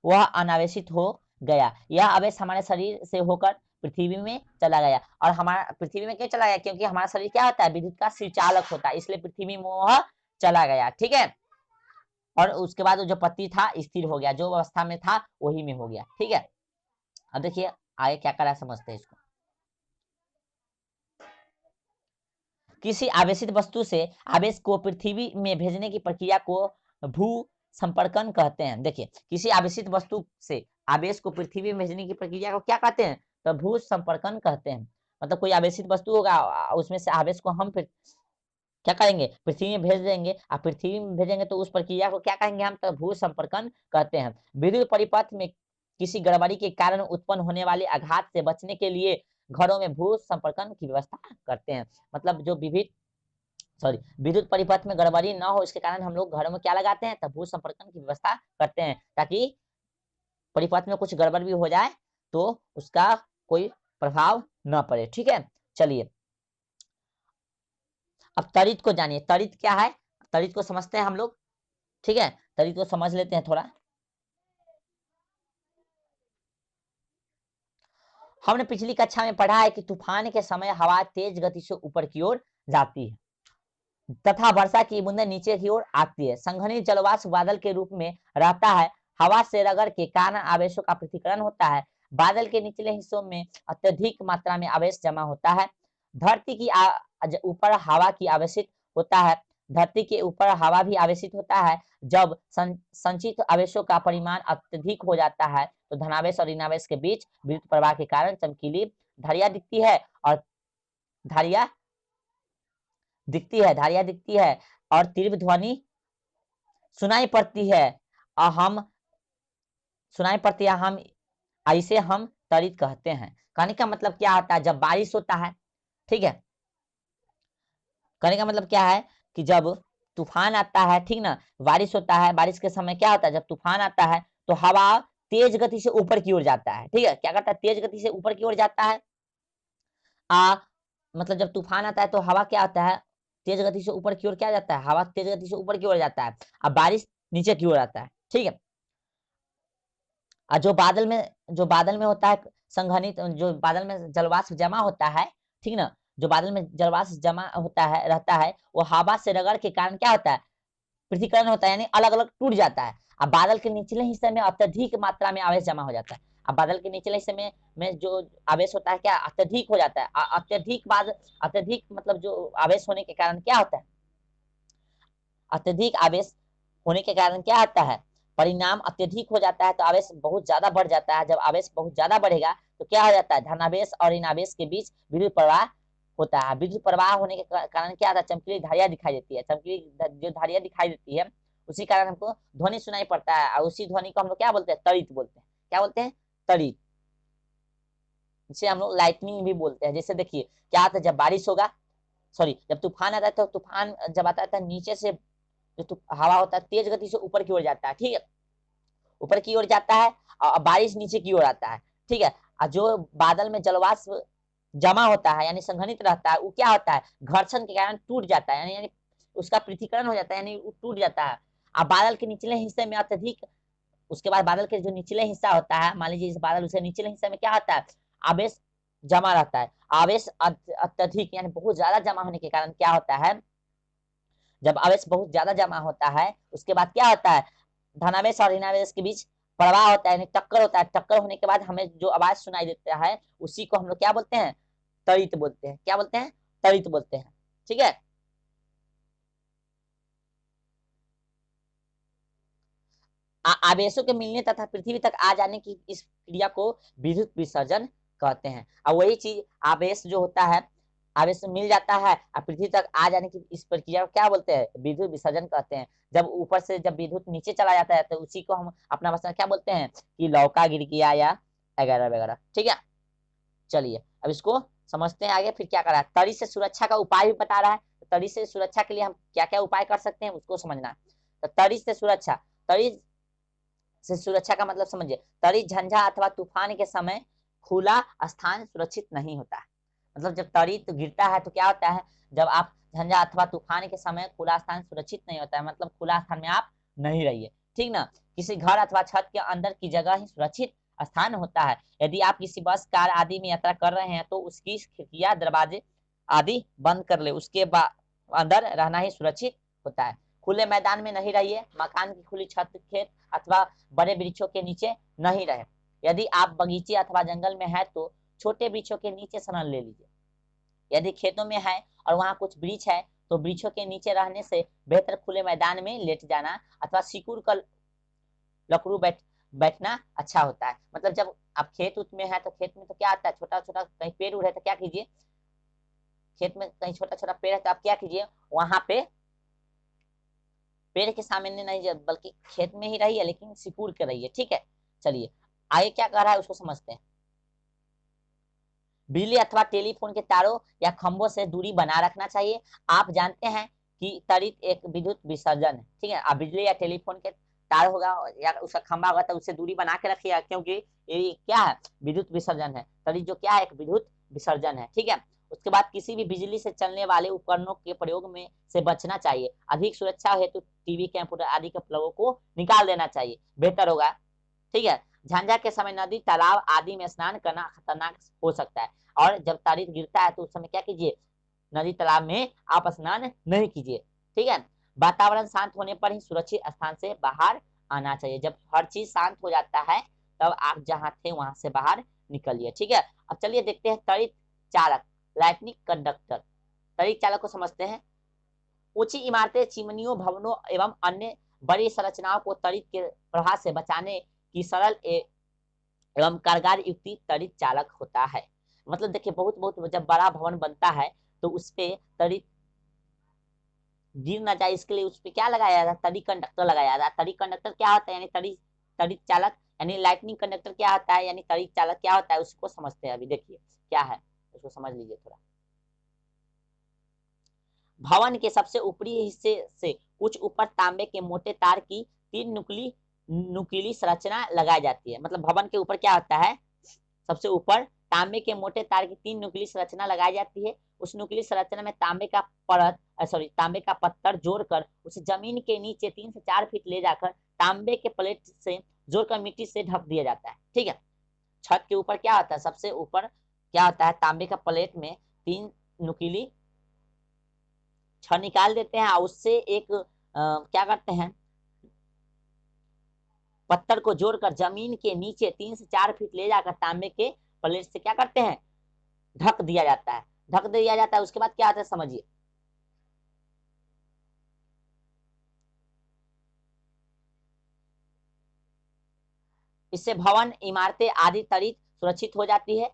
वह अनावेशित हो गया। यह आवेश हमारे शरीर से होकर पृथ्वी में चला गया, और हमारा पृथ्वी में क्यों चला गया, क्योंकि हमारा शरीर क्या होता है, विद्युत का सुचालक होता है, इसलिए पृथ्वी में वह चला गया, ठीक है। और उसके बाद जो पत्ती था स्थिर हो गया, जो अवस्था में था वही में हो गया, ठीक है। अब देखिए आगे क्या करा समझते हैं इसको। किसी आवेशित वस्तु से आवेश को पृथ्वी में भेजने की प्रक्रिया को भू संपर्कन कहते हैं। देखिए किसी आवेशित वस्तु से आवेश को पृथ्वी में भेजने की प्रक्रिया को क्या कहते हैं, तो भू संपर्कन कहते हैं। मतलब कोई आवेशित वस्तु होगा, उसमें से आवेश को हम फिर क्या करेंगे, पृथ्वी में भेज देंगे, और पृथ्वी में भेजेंगे तो उस प्रक्रिया को क्या कहेंगे हम, तो भू संपर्कन कहते हैं। विद्युत परिपथ में किसी गड़बड़ी के कारण उत्पन्न होने वाले आघात से बचने के लिए घरों में भू संपर्कन की व्यवस्था करते हैं। मतलब जो विभिन्न सॉरी विद्युत परिपथ में गड़बड़ी न हो, इसके कारण हम लोग घरों में क्या लगाते हैं, तब भू संपर्कन की व्यवस्था करते हैं, ताकि परिपथ में कुछ गड़बड़ भी हो जाए तो उसका कोई प्रभाव न पड़े। ठीक है, चलिए अब तड़ित को जानिए। तड़ित क्या है, तड़ित को समझते हैं हम लोग। ठीक है, तड़ित को समझ लेते हैं थोड़ा। हमने पिछली कक्षा में पढ़ा है कि तूफान के समय हवा तेज गति से ऊपर की ओर जाती है तथा वर्षा की बूंदें नीचे की ओर आती है। संघनित जलवाष्प बादल के रूप में रहता है। हवा से रगड़ के कारण आवेशों का पृथक्करण होता है। बादल के निचले हिस्सों में अत्यधिक मात्रा में आवेश जमा होता है। धरती की ऊपर हवा की आवेशित होता है। धरती के ऊपर हवा भी आवेशित होता है। जब संचित आवेशों का परिमाण अत्यधिक हो जाता है तो धनावेश और ऋणावेश के बीच विद्युत प्रवाह के कारण चमकीली धारियां दिखती है और धारियां दिखती है और तीव्र ध्वनि सुनाई पड़ती है और हम सुनाई पड़ती है। हम इसे हम तड़ित कहते हैं। कहने का मतलब क्या होता है, जब बारिश होता है, ठीक है, कहने का मतलब क्या है कि जब तूफान आता है, ठीक ना, बारिश होता है, बारिश के समय क्या होता है, जब तूफान आता है तो हवा तेज गति से ऊपर की ओर जाता है। ठीक है, क्या करता है, तेज गति से ऊपर की ओर जाता है। मतलब जब तूफान आता है तो हवा क्या आता है, तेज गति से ऊपर की ओर क्या जाता है, हवा तेज गति से ऊपर की ओर जाता है। अब बारिश नीचे की ओर आता है। ठीक है, और जो बादल में होता है संघनित, जो बादल में जलवाष्प जमा होता है, ठीक ना, जो बादल में जलवाष्प जमा होता है रहता है, वो हवा से रगड़ के कारण क्या होता है, पृथक्करण होता है, यानी अलग अलग टूट जाता है। अब बादल के निचले हिस्से में अत्यधिक मात्रा में आवेश जमा हो जाता है। अब बादल के निचले हिस्से में जो आवेश होता है क्या अत्यधिक हो जाता है। अत्यधिक मतलब जो आवेश होने के कारण क्या होता है, अत्यधिक आवेश होने के कारण क्या आता है, परिणाम अत्यधिक हो जाता है तो आवेश बहुत ज्यादा बढ़ जाता है। जब आवेश बहुत ज्यादा बढ़ेगा तो क्या हो जाता है, धनावेश और ऋणावेश के बीच विद्युत प्रवाह होता है। विद्युत प्रवाह होने के कारण क्या होता है, चमकीली धारियां दिखाई देती है। चमकीली जो धारियां दिखाई देती है उसी कारण हमको ध्वनि सुनाई पड़ता है और उसी ध्वनि को हम लोग क्या बोलते हैं, तड़ित बोलते हैं। क्या बोलते हैं, तड़ित। जिसे हम लोग लाइटनिंग भी बोलते हैं। जैसे देखिए क्या होता है, जब बारिश होगा, सॉरी जब तूफान आता है तो तूफान जब आता है नीचे से जो हवा होता है तेज गति से ऊपर की ओर जाता है। ठीक है, ऊपर की ओर जाता है और बारिश नीचे की ओर आता है। ठीक है, और जो बादल में जलवाष्प जमा होता है यानी संघनित रहता है, वो क्या होता है, घर्षण के कारण टूट जाता है, यानी उसका पृथक्करण हो जाता है, यानी वो टूट जाता है। अब बादल के निचले हिस्से में अत्यधिक, उसके बाद बादल के जो निचले हिस्सा होता है, मान लीजिए इस बादल उसे निचले हिस्से में क्या होता है, आवेश जमा रहता है। आवेश अत्यधिक यानी बहुत ज्यादा जमा होने के कारण क्या होता है, जब आवेश बहुत ज्यादा जमा होता है उसके बाद क्या होता है, धनावेश और ऋणावेश के बीच प्रवाह होता है, यानी टक्कर होता है। टक्कर होने के बाद हमें जो आवाज सुनाई देता है उसी को हम लोग क्या बोलते हैं, तड़ित बोलते हैं। क्या बोलते हैं, तड़ित बोलते हैं। ठीक है, आवेशों के मिलने तथा पृथ्वी तक आ जाने की इस क्रिया को विद्युत विसर्जन कहते हैं। और वही चीज आवेश जो होता है, आवेश मिल जाता है और पृथ्वी तक आ जाने की इस प्रक्रिया को क्या बोलते हैं, विद्युत विसर्जन कहते हैं। जब ऊपर से जब विद्युत नीचे चला जाता है तो उसी को हम अपना भाषा में क्या बोलते हैं कि लौका गिर गया या वगैरह वगैरह। ठीक है, चलिए अब इसको समझते हैं आगे। फिर क्या करा है, तड़ी से सुरक्षा का उपाय भी बता रहा है। तो तड़ी से सुरक्षा के लिए हम क्या क्या उपाय कर सकते हैं उसको समझना है। तो तड़ी से सुरक्षा, तड़ी से सुरक्षा का मतलब समझिए, तड़ी झंझा अथवा तूफान के समय खुला स्थान सुरक्षित नहीं होता है। मतलब जब तड़ी तो गिरता है तो क्या होता है, जब आप झंझा अथवा तूफान के समय खुला स्थान सुरक्षित नहीं होता है, मतलब खुला स्थान में आप नहीं रहिए। ठीक ना, किसी घर अथवा छत के अंदर की जगह ही सुरक्षित स्थान होता है। यदि आप किसी बस कार आदि में यात्रा कर रहे हैं तो उसकी खिड़कियां दरवाजे आदि बंद कर ले, उसके बाद अंदर रहना ही सुरक्षित होता है। खुले मैदान में नहीं रहिए, मकान की खुली छत, खेत अथवा बड़े वृक्षों के नीचे नहीं रहे। यदि आप बगीचे अथवा जंगल में है तो छोटे वृक्षों के नीचे शरण ले लीजिए। यदि खेतों में है और वहां कुछ वृक्ष है तो वृक्षों के नीचे रहने से बेहतर खुले मैदान में लेट जाना अथवा सिकुड़ कर लकड़ू बैठना अच्छा होता है। मतलब जब आप खेत उत में है तो खेत में तो क्या आता है, छोटा छोटा कहीं पेड़ उड़ है तो क्या कीजिए, खेत में कहीं छोटा छोटा पेड़ है तो आप क्या कीजिए, वहां पे पेड़ के सामने नहीं बल्कि खेत में ही रहिए लेकिन सिकुड़ के रहिए। ठीक है, चलिए आगे क्या कह रहा है उसको समझते हैं। बिजली अथवा टेलीफोन के तारों या खंभों से दूरी बना रखना चाहिए। आप जानते हैं कि त्वरित एक विद्युत विसर्जन है, ठीक है। अब बिजली या टेलीफोन के तार होगा या उसका खंभा होगा तो उससे दूरी बना के रखिएगा, क्योंकि ये क्या है, विद्युत विसर्जन है। त्वरित जो क्या है, एक विद्युत विसर्जन है, ठीक है। उसके बाद किसी भी बिजली से चलने वाले उपकरणों के प्रयोग में से बचना चाहिए। अधिक सुरक्षा हेतु टीवी, कंप्यूटर आदि के प्लगों को निकाल देना चाहिए, बेहतर होगा, ठीक है। झंझा के समय नदी, तालाब आदि में स्नान करना खतरनाक हो सकता है, और जब तारीख गिरता है तो उस समय क्या कीजिए, नदी तालाब में आप स्नान नहीं कीजिए, ठीक है। वातावरण शांत होने पर ही सुरक्षित स्थान से बाहर आना चाहिए। जब हर चीज शांत हो जाता है तब आप जहाँ थे वहां से बाहर निकलिए, ठीक है। अब चलिए देखते हैं त्वरित चालक, लाइटनिंग कंडक्टर। त्वरित चालक को समझते हैं। ऊंची इमारतें, चिमनियों, भवनों एवं अन्य बड़ी संरचनाओं को त्वरित के प्रवाह से बचाने की सरल एवं कारगर युक्ति त्वरित चालक होता है। मतलब देखिए, बहुत बहुत जब बड़ा भवन बनता है तो उस पे त्वरित गिर ना जाए, इसके लिए उस पे क्या लगाया जाता है, तड़ी कंडक्टर लगाया जाता है। तड़ी कंडक्टर क्या होता है, यानी तड़ी, तड़ी चालक यानी लाइटनिंग कंडक्टर क्या होता है, यानी तड़ी चालक क्या होता है, उसको समझते हैं। अभी देखिए क्या है, उसको समझ लीजिए थोड़ा। भवन के सबसे ऊपरी हिस्से से कुछ ऊपर तांबे के मोटे तार की तीन नुकीली संरचना लगाई जाती है। मतलब भवन के ऊपर क्या होता है, सबसे ऊपर तांबे के मोटे तार की तीन नुकीली संरचना लगाई जाती है। उस नुकीली संरचना में तांबे का तांबे का पत्थर जोड़कर उसे जमीन के नीचे 3 से 4 फीट ले जाकर तांबे के प्लेट से जोड़कर मिट्टी से ढक दिया जाता है, ठीक है। छत के ऊपर क्या होता है, सबसे ऊपर क्या होता है, तांबे का प्लेट में तीन नुकीली छड़ निकाल देते हैं और उससे एक क्या करते हैं, पत्थर को जोड़कर जमीन के नीचे 3 से 4 फीट ले जाकर तांबे के प्लेट से क्या करते हैं, ढक दिया जाता है। ढक दिया जाता है, उसके बाद क्या आता है समझिए। इससे भवन, इमारतें आदि त्वरित सुरक्षित हो जाती है,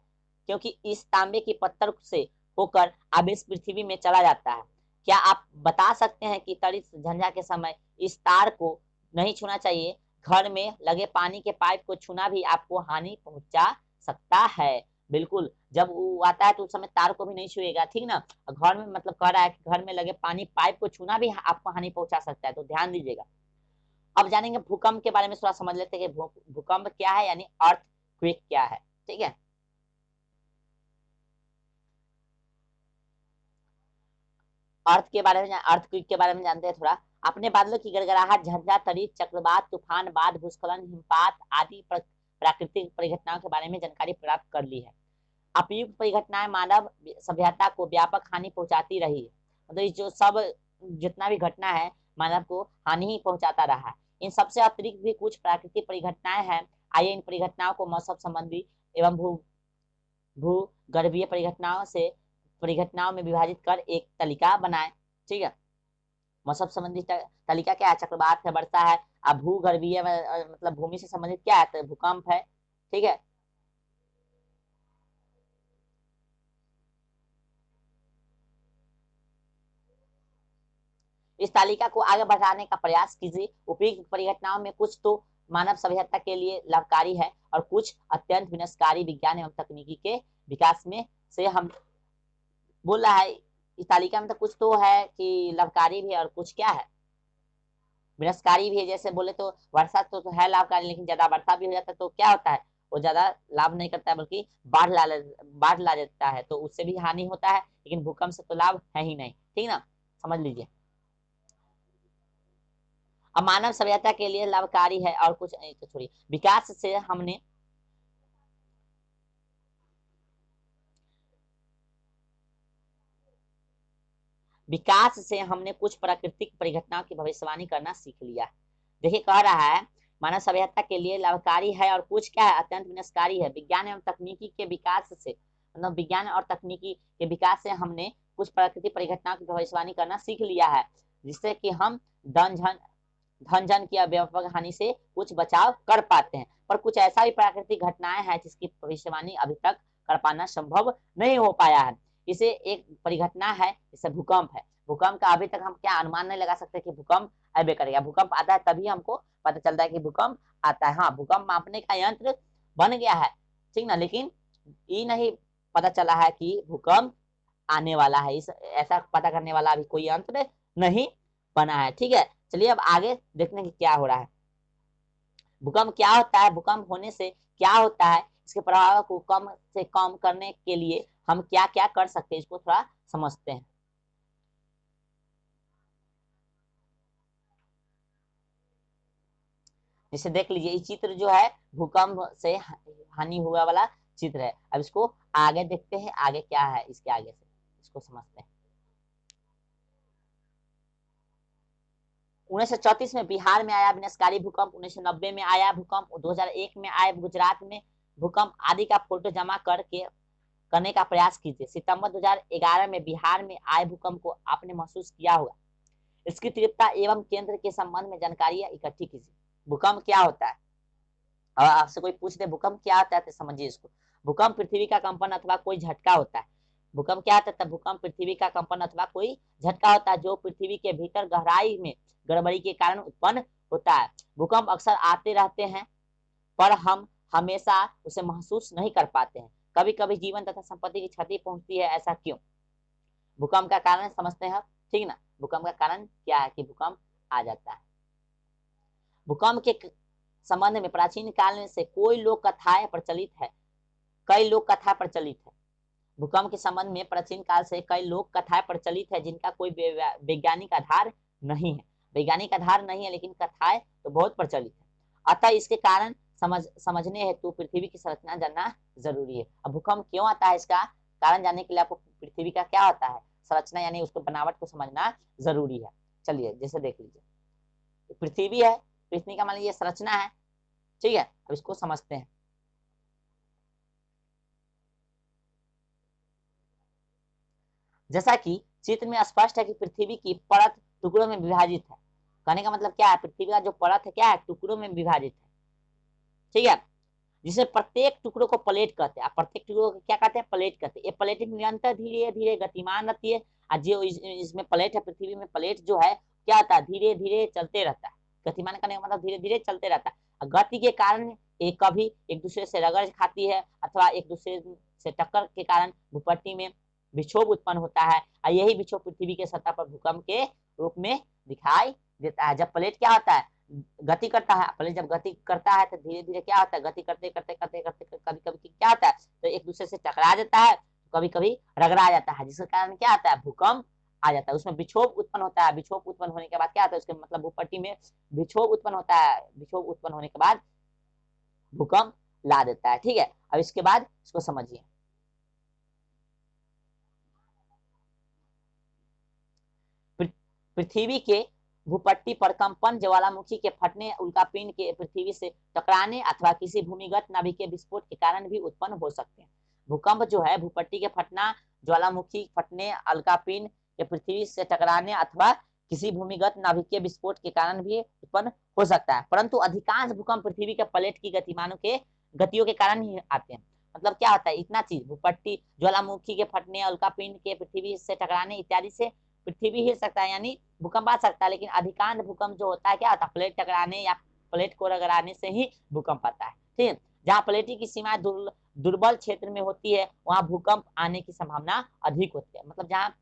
क्योंकि इस तांबे की पत्थर से होकर आवेश पृथ्वी में चला जाता है। क्या आप बता सकते हैं कि त्वरित झंझा के समय इस तार को नहीं छूना चाहिए। घर में लगे पानी के पाइप को छूना भी आपको हानि पहुंचा सकता है। बिल्कुल, जब वो आता है तो उस समय तार को भी नहीं छुएगा, ठीक ना। घर में मतलब कह रहा है कि घर में लगे पानी पाइप को छूना भी आपको हानि पहुंचा सकता है, तो ध्यान दीजिएगा। अब जानेंगे भूकंप के बारे में, थोड़ा समझ लेते हैं कि भूकंप क्या है, यानी अर्थ क्विक क्या है, ठीक है। अर्थ क्विक के बारे में जानते हैं थोड़ा। अपने बादलों की गड़गड़ाहट, झंझा, तरीफ, चक्रवात, तूफान, बाढ़, भूस्खलन, हिमपात आदि प्राकृतिक परिघटनाओं के बारे में जानकारी प्राप्त कर ली है। अप्रयुक्त परिघटनाएं मानव सभ्यता को व्यापक हानि पहुंचाती रही है। मतलब जो सब जितना भी घटना है मानव को हानि ही पहुंचाता रहा है। इन सबसे अतिरिक्त भी कुछ प्राकृतिक परिघटनाएं हैं। आइए इन परिघटनाओं को मौसम संबंधी एवं भूगर्भीय परिघटनाओं में विभाजित कर एक तालिका बनाए, ठीक है। मौसम संबंधी तालिका क्या है, चक्रवात है, वर्षा है। अब भूगर्भीय मतलब भूमि से संबंधित क्या है, तो भूकंप है, ठीक है। इस तालिका को आगे बढ़ाने का प्रयास कीजिए। उपयुक्त परिघटनाओं में कुछ तो मानव सभ्यता के लिए लाभकारी है और कुछ अत्यंत विनाशकारी विज्ञान एवं तकनीकी के विकास में से हम बोल रहा है। इस तालिका में तो कुछ तो है कि लाभकारी भी है और कुछ क्या है, विनाशकारी भी है। जैसे बोले तो वर्षा तो है लाभकारी, लेकिन ज्यादा वर्षा भी हो जाता है तो क्या होता है, वो ज्यादा लाभ नहीं करता है, बल्कि बाढ़ ला देता है, तो उससे भी हानि होता है। लेकिन भूकंप से तो लाभ है ही नहीं, ठीक ना, समझ लीजिए। अब मानव सभ्यता के लिए लाभकारी है और कुछ नहीं, तो छोड़िए। विकास से हमने कुछ प्राकृतिक परिघटनाओं की भविष्यवाणी करना सीख लिया। देखिए कह रहा है, मानव सभ्यता के लिए लाभकारी है और कुछ क्या है, अत्यंत विनाशकारी है। विज्ञान एवं तकनीकी के विकास से, मतलब विज्ञान और तकनीकी के विकास से हमने कुछ प्राकृतिक परिघटनाओं की भविष्यवाणी करना सीख लिया है, जिससे कि हम धन जन की व्यापक हानि से कुछ बचाव कर पाते हैं। पर कुछ ऐसा भी प्राकृतिक घटनाएं हैं जिसकी भविष्यवाणी अभी तक कर पाना संभव नहीं हो पाया है। इसे एक परिघटना है, जैसे भूकंप है। भूकंप का अभी तक हम क्या अनुमान नहीं लगा सकते कि भूकंप अबे करेगा। भूकंप आता है तभी हमको पता चलता है कि भूकंप आता है। हाँ, भूकंप मापने का यंत्र बन गया है, ठीक ना, लेकिन ये नहीं पता चला है कि भूकंप आने वाला है। इस ऐसा पता करने वाला अभी कोई यंत्र नहीं बना है। ठीक है, चलिए अब आगे देखने की क्या हो रहा है। भूकंप क्या होता है, भूकंप होने से क्या होता है, इसके प्रभाव को कम से कम करने के लिए हम क्या क्या कर सकते हैं, इसको थोड़ा समझते हैं। जैसे देख लीजिए, ये चित्र जो है भूकंप से हानि हुआ वाला चित्र है। अब इसको आगे देखते हैं, आगे क्या है, इसके आगे से इसको समझते हैं। 1934 में बिहार में आया विनाशकारी भूकंप, 1990 में आया भूकंप, 2001 में आए गुजरात में भूकंप आदि का फोटो जमा करके करने का प्रयास कीजिए। सितंबर 2011 में बिहार में आए भूकंप को आपने महसूस किया होगा। इसकी तीव्रता एवं केंद्र के संबंध में जानकारी इकट्ठी कीजिए। भूकंप क्या होता है, और आपसे कोई पूछ दे भूकंप क्या होता है तो समझिए इसको। भूकंप पृथ्वी का कंपन अथवा कोई झटका होता है। भूकंप क्या होता है, भूकंप पृथ्वी का कंपन अथवा कोई झटका होता है जो पृथ्वी के भीतर गहराई में गड़बड़ी के कारण उत्पन्न होता है। भूकंप अक्सर आते रहते हैं पर हम हमेशा उसे महसूस नहीं कर पाते हैं। कभी कभी जीवन तथा संपत्ति की क्षति पहुंचती है, ऐसा क्यों? भूकंप का कारण समझते हैं, ठीक ना। भूकंप का कारण क्या है कि भूकंप आ जाता है। भूकंप के संबंध में प्राचीन काल से कोई लोक कथाएं प्रचलित है, कई लोक कथा प्रचलित है। भूकंप के संबंध में प्राचीन काल से कई लोक कथाएं प्रचलित है जिनका कोई वैज्ञानिक आधार नहीं है। वैज्ञानिक आधार नहीं है लेकिन कथाएं तो बहुत प्रचलित है। अतः इसके कारण समझने हेतु पृथ्वी की संरचना जानना जरूरी है। अब भूकंप क्यों आता है, इसका कारण जानने के लिए आपको पृथ्वी का क्या होता है संरचना यानी उसको बनावट को समझना जरूरी है। चलिए जैसे देख लीजिए, पृथ्वी है, पृथ्वी का मान लीजिए संरचना है, ठीक है। अब इसको समझते हैं। जैसा कि चित्र में स्पष्ट है कि पृथ्वी की परत टुकड़ों में विभाजित है। कहने का मतलब क्या है, पृथ्वी का जो परत है क्या है, टुकड़ों में विभाजित है, ठीक है। जिसे प्रत्येक टुकड़ों को प्लेट कहते हैं। प्रत्येक टुकड़ों को क्या कहते हैं, प्लेट कहते हैं। ये प्लेट निरंतर धीरे धीरे गतिमान रहती है। और जो इसमें प्लेट है, पृथ्वी में प्लेट जो है क्या होता है, धीरे धीरे चलते रहता है। गतिमान करने का मतलब धीरे धीरे चलते रहता है। गति के कारण एक कभी एक दूसरे से रगड़ खाती है अथवा एक दूसरे से टक्कर के कारण भूपट्टी में विक्षोभ उत्पन्न होता है। और यही विक्षोभ पृथ्वी के सतह पर भूकंप के रूप में दिखाई देता है। जब प्लेट क्या होता है, गति करता है, प्लेट जब गति करता है तो धीरे धीरे क्या होता है, गति करते करते करते करते कभी कभी क्या होता है तो एक दूसरे से टकरा जाता है, कभी कभी रगड़ा जाता है, जिसके कारण क्या आता है, भूकंप आ जाता है। उसमें विक्षोभ उत्पन्न होता है। विक्षोभ उत्पन्न होने के बाद क्या आता है, उसके मतलब भूपट्टी में विक्षोभ उत्पन्न होता है। विक्षोभ उत्पन्न होने के बाद भूकंप ला देता है, ठीक है। अब इसके बाद इसको समझिए। पृथ्वी के भूपट्टी पर कंपन ज्वालामुखी के फटने, उल्कापिंड के पृथ्वी से टकराने अथवा किसी भूमिगत नाभिक के विस्फोट के कारण भी उत्पन्न हो सकते हैं। भूकंप जो है भूपट्टी के फटना, ज्वालामुखी फटने, उल्कापिंड के पृथ्वी से टकराने अथवा किसी भूमिगत नाभिक के विस्फोट के कारण भी उत्पन्न हो सकता है। परंतु अधिकांश भूकंप पृथ्वी के प्लेट की गतिमानों के गतियों के कारण ही आते हैं। मतलब क्या होता है, इतना चीज भूपट्टी, ज्वालामुखी के फटने, उल्कापिंड के पृथ्वी से टकराने इत्यादि से पृथ्वी हिल सकता है, यानी भूकंप आ सकता है। लेकिन अधिकांश भूकंप जो होता है क्या होता है, प्लेट टकराने या प्लेट को रगड़ाने से ही भूकंप आता है, ठीक है। जहाँ प्लेटी की सीमा दुर्बल क्षेत्र में होती है वहां भूकंप आने की संभावना अधिक होती है। मतलब जहाँ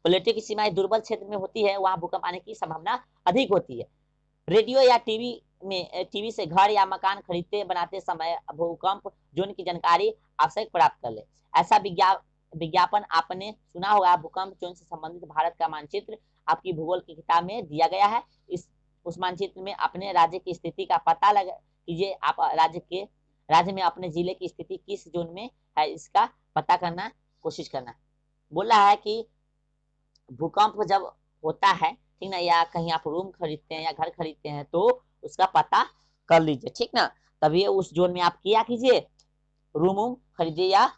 प्लेटों की सीमाएं दुर्बल क्षेत्र में होती है वहां भूकंप आने की संभावना अधिक होती है। रेडियो या टीवी से घर या मकान खरीदते बनाते समय भूकंप जोन की जानकारी आवश्यक प्राप्त कर ले। ऐसा विज्ञापन आपने सुना होगा। भूकंप जोन से संबंधित भारत का मानचित्र आपकी भूगोल की किताब में दिया गया है। उस मानचित्र में अपने राज्य की स्थिति का पता लगा कीजिए। आप राज्य में अपने जिले की स्थिति किस जोन में है इसका पता करना कोशिश करना। बोल रहा है कि भूकंप जब होता है, ठीक ना, या कहीं आप रूम खरीदते हैं या घर खरीदते हैं तो उसका पता कर लीजिए, ठीक ना। तभी उस जोन में आप क्या कीजिए, रूम खरीदिए या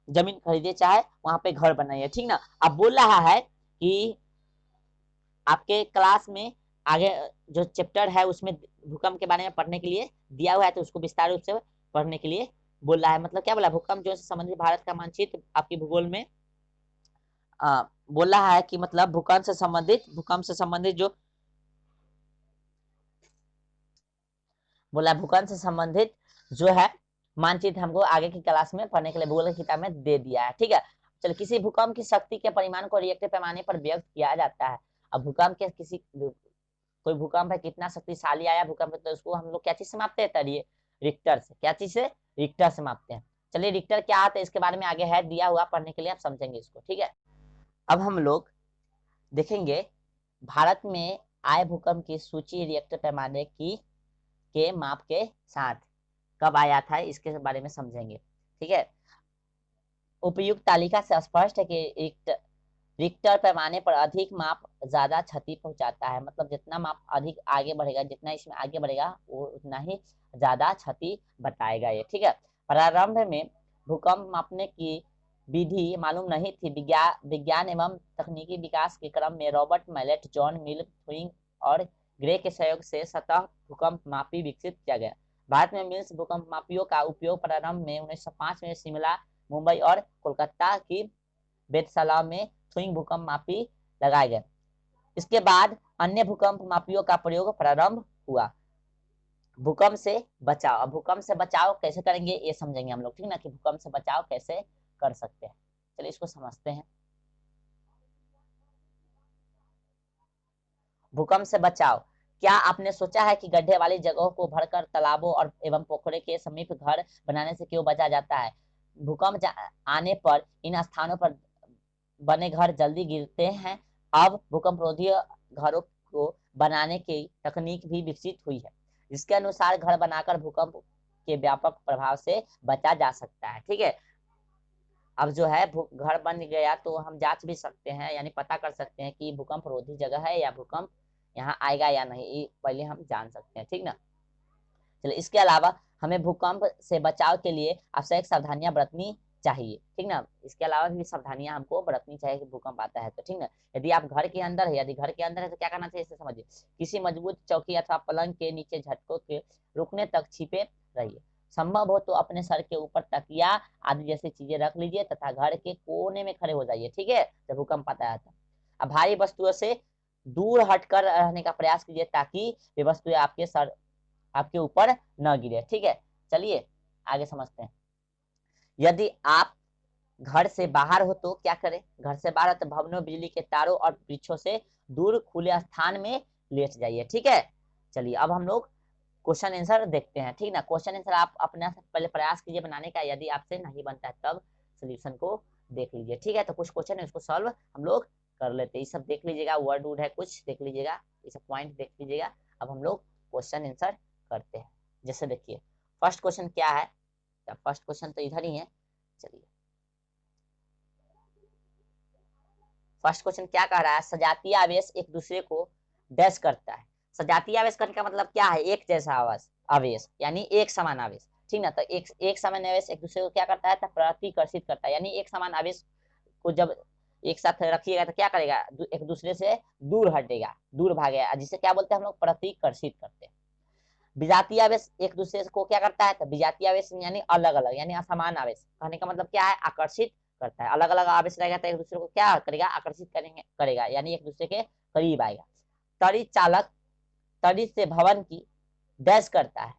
जमीन खरीदिए, चाहे वहां पे घर बनाइए, ठीक ना। अब बोल रहा है कि आपके क्लास में आगे जो चैप्टर है उसमें भूकंप के बारे में पढ़ने के लिए दिया हुआ है, तो उसको विस्तार रूप से पढ़ने के लिए बोल रहा है। मतलब क्या बोला, भूकंप जो से संबंधित भारत का मानचित्र आपकी भूगोल में बोल रहा है कि मतलब भूकंप से संबंधित जो बोला, भूकंप से संबंधित जो है मानचित्र हमको आगे की क्लास में पढ़ने के लिए भूगोल की किताब में दे दिया है, ठीक है। चलो, किसी भूकंप की शक्ति के परिमाण को रिएक्टर पैमाने पर व्यक्त किया जाता है। अब भूकंप के कोई भूकंप है, कितना शक्तिशाली आया भूकंप, तो उसको हम लोग क्या चीज से मापते हैं, तरीय रिक्टर से। क्या चीज से? रिक्टर से मापते हैं। चलिए, रिक्टर क्या आता है इसके बारे में आगे है दिया हुआ, पढ़ने के लिए आप समझेंगे इसको, ठीक है। अब हम लोग देखेंगे भारत में आए भूकंप की सूची रिएक्टर पैमाने की के माप के साथ कब आया था, इसके बारे में समझेंगे, ठीक है। उपयुक्त तालिका से स्पष्ट है कि रिक्टर पैमाने पर अधिक माप ज्यादा क्षति पहुंचाता है। मतलब जितना माप अधिक आगे बढ़ेगा, जितना इसमें आगे बढ़ेगा, वो उतना ही ज्यादा क्षति बताएगा ये, ठीक है। प्रारंभ में भूकंप मापने की विधि मालूम नहीं थी। विज्ञान एवं तकनीकी विकास के क्रम में रॉबर्ट मैलेट, जॉन मिल थुइंग और ग्रे के सहयोग से सतह भूकंप मापी विकसित किया गया। भारत में मिल्स भूकंप मापियों का उपयोग प्रारंभ में 1905 में शिमला, मुंबई और कोलकाता की वेधशाला में थुइंग भूकंप मापी लगाए गए। इसके बाद अन्य भूकंप मापियों का प्रयोग प्रारंभ हुआ। भूकंप से बचाव। अब भूकंप से बचाव कैसे करेंगे ये समझेंगे हम लोग, ठीक ना, कि भूकंप से बचाव कैसे कर सकते हैं। चलिए इसको समझते हैं। भूकंप से बचाव। क्या आपने सोचा है कि गड्ढे वाली जगहों को भरकर तालाबों और एवं पोखरे के समीप घर बनाने से क्यों बचा जाता है? भूकंप आने पर इन स्थानों पर बने घर जल्दी गिरते हैं। अब भूकंपरोधी घरों को बनाने की तकनीक भी विकसित हुई है, जिसके अनुसार घर बनाकर भूकंप के व्यापक प्रभाव से बचा जा सकता है, ठीक है। अब जो है घर बन गया तो हम जांच भी सकते हैं, यानी पता कर सकते हैं कि भूकंप रोधी जगह है या भूकंप यहाँ आएगा या नहीं, ये पहले हम जान सकते हैं, ठीक ना। चलिए, इसके अलावा हमें भूकंप से बचाव के लिए आवश्यक सावधानियां बरतनी चाहिए, ठीक ना। इसके अलावा भी सावधानियां हमको बरतनी चाहिए कि भूकंप आता है तो, ठीक ना। यदि आप घर के अंदर है, यदि घर के अंदर है तो क्या करना चाहिए इसे समझिए। किसी मजबूत चौकी अथवा पलंग के नीचे झटकों के रुकने तक छिपे रहिए। संभव हो तो अपने सर के ऊपर तकिया आदि जैसी चीजें रख लीजिए तथा घर के कोने में खड़े हो जाइए, ठीक है, जब भूकंप आता है। अब भारी वस्तुओं से दूर हटकर रहने का प्रयास कीजिए ताकि वे वस्तुएं आपके ऊपर न गिरे, ठीक है। चलिए आगे समझते हैं। यदि आप घर से बाहर हो तो क्या करें? घर से बाहर हो तो भवनों, बिजली के तारों और वृक्षों से दूर खुले स्थान में लेट जाइए, ठीक है। चलिए अब हम लोग क्वेश्चन आंसर देखते हैं, ठीक ना। क्वेश्चन आंसर आप अपने पहले प्रयास कीजिए बनाने का, यदि आपसे नहीं बनता है तब सोल्यूशन को देख लीजिए, ठीक है। तो कुछ क्वेश्चन है उसको सॉल्व हम लोग कर लेते हैं। ये सब देख लीजिएगा, वर्ड वुड है कुछ देख लीजिएगा, ये सब पॉइंट देख लीजिएगा। अब हम लोग क्वेश्चन आंसर करते हैं। जैसे देखिए फर्स्ट क्वेश्चन क्या है, फर्स्ट क्वेश्चन तो इधर ही है। चलिए फर्स्ट क्वेश्चन क्या कह रहा है, सजातीय आवेश एक दूसरे को डैश करता है। सजातीय आवेश करने का मतलब क्या है, एक जैसा आवेश आवेश यानी एक समान आवेश, ठीक ना। तो एक समान आवेश एक दूसरे को क्या करता है, प्रतिकर्षित करता है। यानी एक समान आवेश को जब एक साथ रखिएगा तो क्या करेगा, एक दूसरे से दूर हटेगा, दूर भागेगा, जिसे क्या बोलते हैं हम लोग, प्रतिकर्षित करते हैं। विजातीय आवेश एक दूसरे को क्या करता है, तो विजातीय आवेश यानी अलग अलग यानी असमान आवेश, कहने का मतलब क्या है, आकर्षित करता है। अलग अलग आवेश रहेगा तो एक दूसरे को क्या करेगा, आकर्षित करेगा यानी एक दूसरे के करीब आएगा। तड़ी चालक तड़ी से भवन की डैश करता है।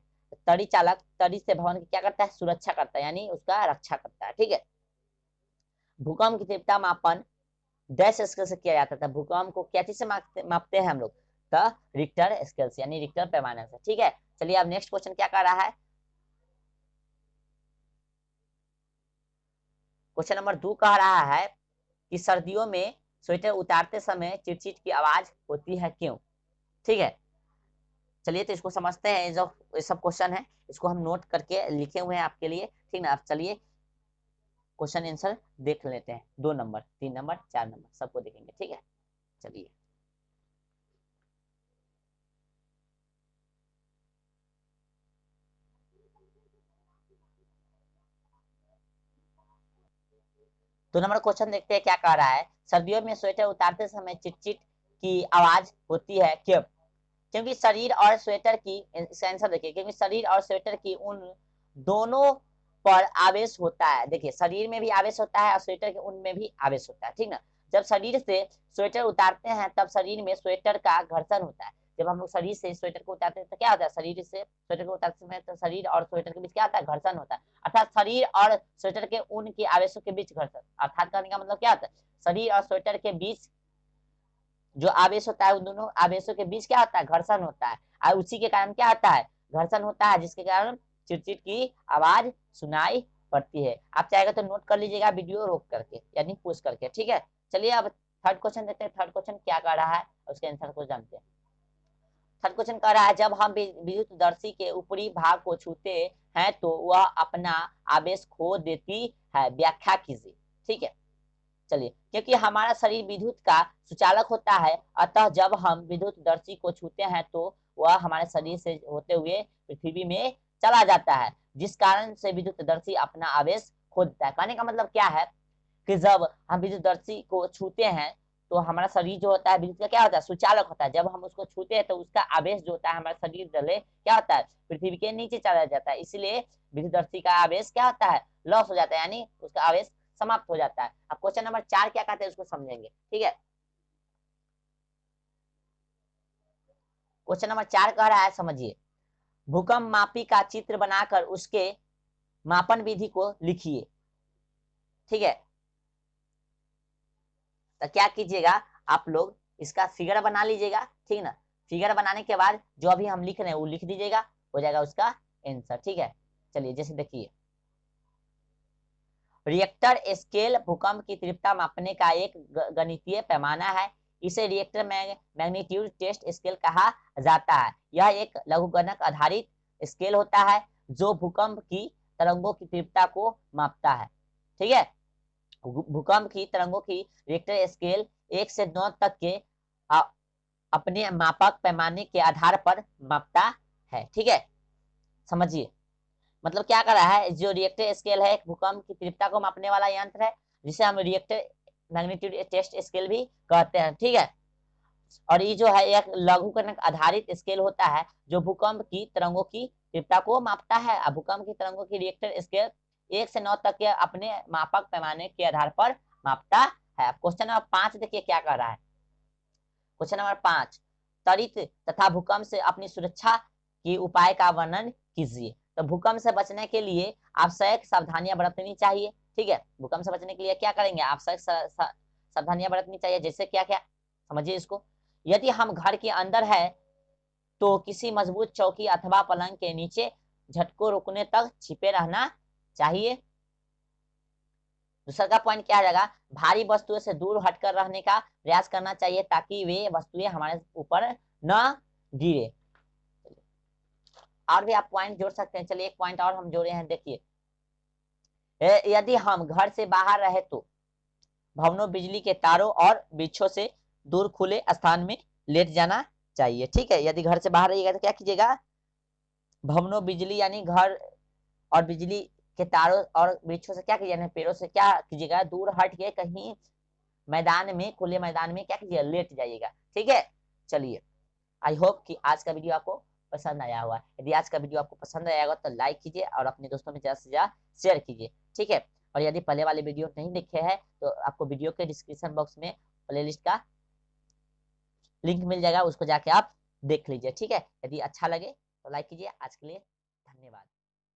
तड़ी चालक तड़ी से भवन की क्या करता है, सुरक्षा करता है यानी उसका रक्षा करता है, ठीक है। भूकंप की तीव्रता मापन डैश स्केल से किया जाता था। भूकंप को क्या चीज से मापते हैं हम लोग, तो रिक्टर स्केल से यानी रिक्टर पैमाने से, ठीक है। चलिए अब नेक्स्ट क्वेश्चन क्या कर रहा है, क्वेश्चन नंबर 2 कह रहा है कि सर्दियों में स्वेटर उतारते समय चिटचिट की आवाज होती है क्यों, ठीक है। चलिए तो इसको समझते हैं, जो ये सब क्वेश्चन है इसको हम नोट करके लिखे हुए हैं आपके लिए, ठीक ना। अब चलिए क्वेश्चन आंसर देख लेते हैं, 2 नंबर 3 नंबर 4 नंबर सबको देखेंगे, ठीक है। चलिए दो नंबर क्वेश्चन देखते हैं क्या कह रहा है, सर्दियों में स्वेटर उतारते समय चिटचिट की आवाज होती है क्यों? क्योंकि शरीर और स्वेटर की, इसका आंसर देखिए, क्योंकि शरीर और स्वेटर की उन दोनों पर आवेश होता है। देखिए शरीर में भी आवेश होता है और स्वेटर के उन में भी आवेश होता है, ठीक ना। जब शरीर से स्वेटर उतारते हैं तब शरीर में स्वेटर का घर्षण होता है, जब हम लोग शरीर से स्वेटर को उतारते हैं तो क्या होता है, शरीर से स्वेटर को उतारते समय तो शरीर और स्वेटर के बीच क्या होता है, घर्षण होता है। अर्थात शरीर और स्वेटर के ऊन के आवेशों के बीच घर्षण, अर्थात कहने का मतलब क्या होता है, शरीर और स्वेटर के बीच जो आवेश होता है उन दोनों आवेशों के बीच क्या होता है, घर्षण होता है। और उसी के कारण क्या होता है, घर्षण होता है, जिसके कारण चिड़चिड़ की आवाज सुनाई पड़ती है। आप चाहेगा तो नोट कर लीजिएगा वीडियो रोक करके, यानी पुश करके, ठीक है। चलिए अब थर्ड क्वेश्चन देखते हैं, थर्ड क्वेश्चन क्या कर रहा है उसके आंसर को जानते हैं। थर्ड क्वेश्चन कह रहा है, जब हम विद्युतदर्शी के ऊपरी भाग को छूते हैं तो वह अपना आवेश खो देती है, व्याख्या कीजिए। ठीक है, चलिए, क्योंकि हमारा शरीर विद्युत का सुचालक होता है, अतः जब हम विद्युतदर्शी को छूते हैं तो वह हमारे शरीर से होते हुए पृथ्वी में चला जाता है, जिस कारण से विद्युतदर्शी अपना आवेश खो देता है। कहने का मतलब क्या है कि जब हम विद्युतदर्शी को छूते हैं तो हमारा शरीर जो होता है विद्युत का क्या होता है, सुचालक होता है। जब हम उसको छूते हैं तो उसका आवेश जो होता है हमारा शरीर तले क्या होता है, पृथ्वी के नीचे चला जाता है, इसलिए विद्युतदर्शी का आवेश क्या होता है, लॉस हो जाता है, यानी उसका आवेश समाप्त हो जाता है। अब क्वेश्चन नंबर 4 क्या कहते हैं उसको समझेंगे, ठीक है। क्वेश्चन नंबर 4 कह रहा है, समझिए, भूकंप मापी का चित्र बनाकर उसके मापन विधि को लिखिए। ठीक है, तो क्या कीजिएगा, आप लोग इसका फिगर बना लीजिएगा, ठीक ना। फिगर बनाने के बाद जो अभी हम लिख रहे हैं वो लिख दीजिएगा, हो जाएगा उसका आंसर। ठीक है, चलिए जैसे देखिए, रिएक्टर स्केल भूकंप की तीव्रता मापने का एक गणितीय पैमाना है। इसे रिएक्टर मैग्नीट्यूड टेस्ट स्केल कहा जाता है। यह एक लघुगणक आधारित स्केल होता है जो भूकंप की तरंगों की तीव्रता को मापता है। ठीक है, भूकंप की तरंगों की रिएक्टर स्केल 1 से 9 तक के अपने मापक पैमाने के आधार पर मापता है। ठीक है, समझिए, मतलब क्या कर रहा है, जो रिएक्टर स्केल है एक भूकंप की तीव्रता को मापने वाला यंत्र है, जिसे हम रिएक्टर मैग्नीट्यूड टेस्ट स्केल भी कहते हैं। ठीक है, और ये जो है एक लघुगणक आधारित स्केल होता है जो भूकंप की तरंगों की तीव्रता को मापता है। अब भूकंप की तरंगों की रिएक्टर स्केल 1 से 9 तक के अपने मापक पैमाने के आधार पर मापता है। क्वेश्चन नंबर 5 देखिए क्या कर रहा है। क्वेश्चन नंबर 5, त्वरित तथा भूकंप से अपनी सुरक्षा के उपाय का वर्णन कीजिए। तो भूकंप से बचने के लिए आवश्यक सावधानियां बरतनी चाहिए। ठीक है, भूकंप से बचने के लिए क्या करेंगे, आवश्यक सावधानियां बरतनी चाहिए, जैसे क्या क्या, समझिए इसको। यदि हम घर के अंदर है तो किसी मजबूत चौकी अथवा पलंग के नीचे झटको रुकने तक छिपे रहना चाहिए। दूसरा का पॉइंट क्या आ जाएगा, भारी वस्तुओं से दूर हटकर रहने का प्रयास करना चाहिए ताकि वे वस्तुएं हमारे ऊपर न गिरे। और भी आप पॉइंट जोड़ सकते हैं, चलिए एक पॉइंट और हम जोड़े हैं, देखिए, यदि हम घर से बाहर रहे तो भवनों, बिजली के तारों और वृक्षों से दूर खुले स्थान में लेट जाना चाहिए। ठीक है, यदि घर से बाहर रहिएगा तो क्या कीजिएगा, भवनों, बिजली यानी घर और बिजली के तारों और वृक्षों से क्या कीजिएगा, पेड़ों से क्या कीजिएगा, दूर हट के कहीं मैदान में, खुले मैदान में क्या कीजिएगा, लेट जाइएगा। ठीक है, चलिए, आई होप कि आज का वीडियो आपको पसंद आया हुआ। यदि आज का वीडियो आपको पसंद आया होगा तो लाइक कीजिए और अपने दोस्तों में ज्यादा से ज्यादा शेयर कीजिए। ठीक है, और यदि पहले वाले वीडियो नहीं देखे हैं तो आपको वीडियो के डिस्क्रिप्शन बॉक्स में प्लेलिस्ट का लिंक मिल जाएगा, उसको जाके आप देख लीजिए। ठीक है, यदि अच्छा लगे तो लाइक कीजिए। आज के लिए धन्यवाद।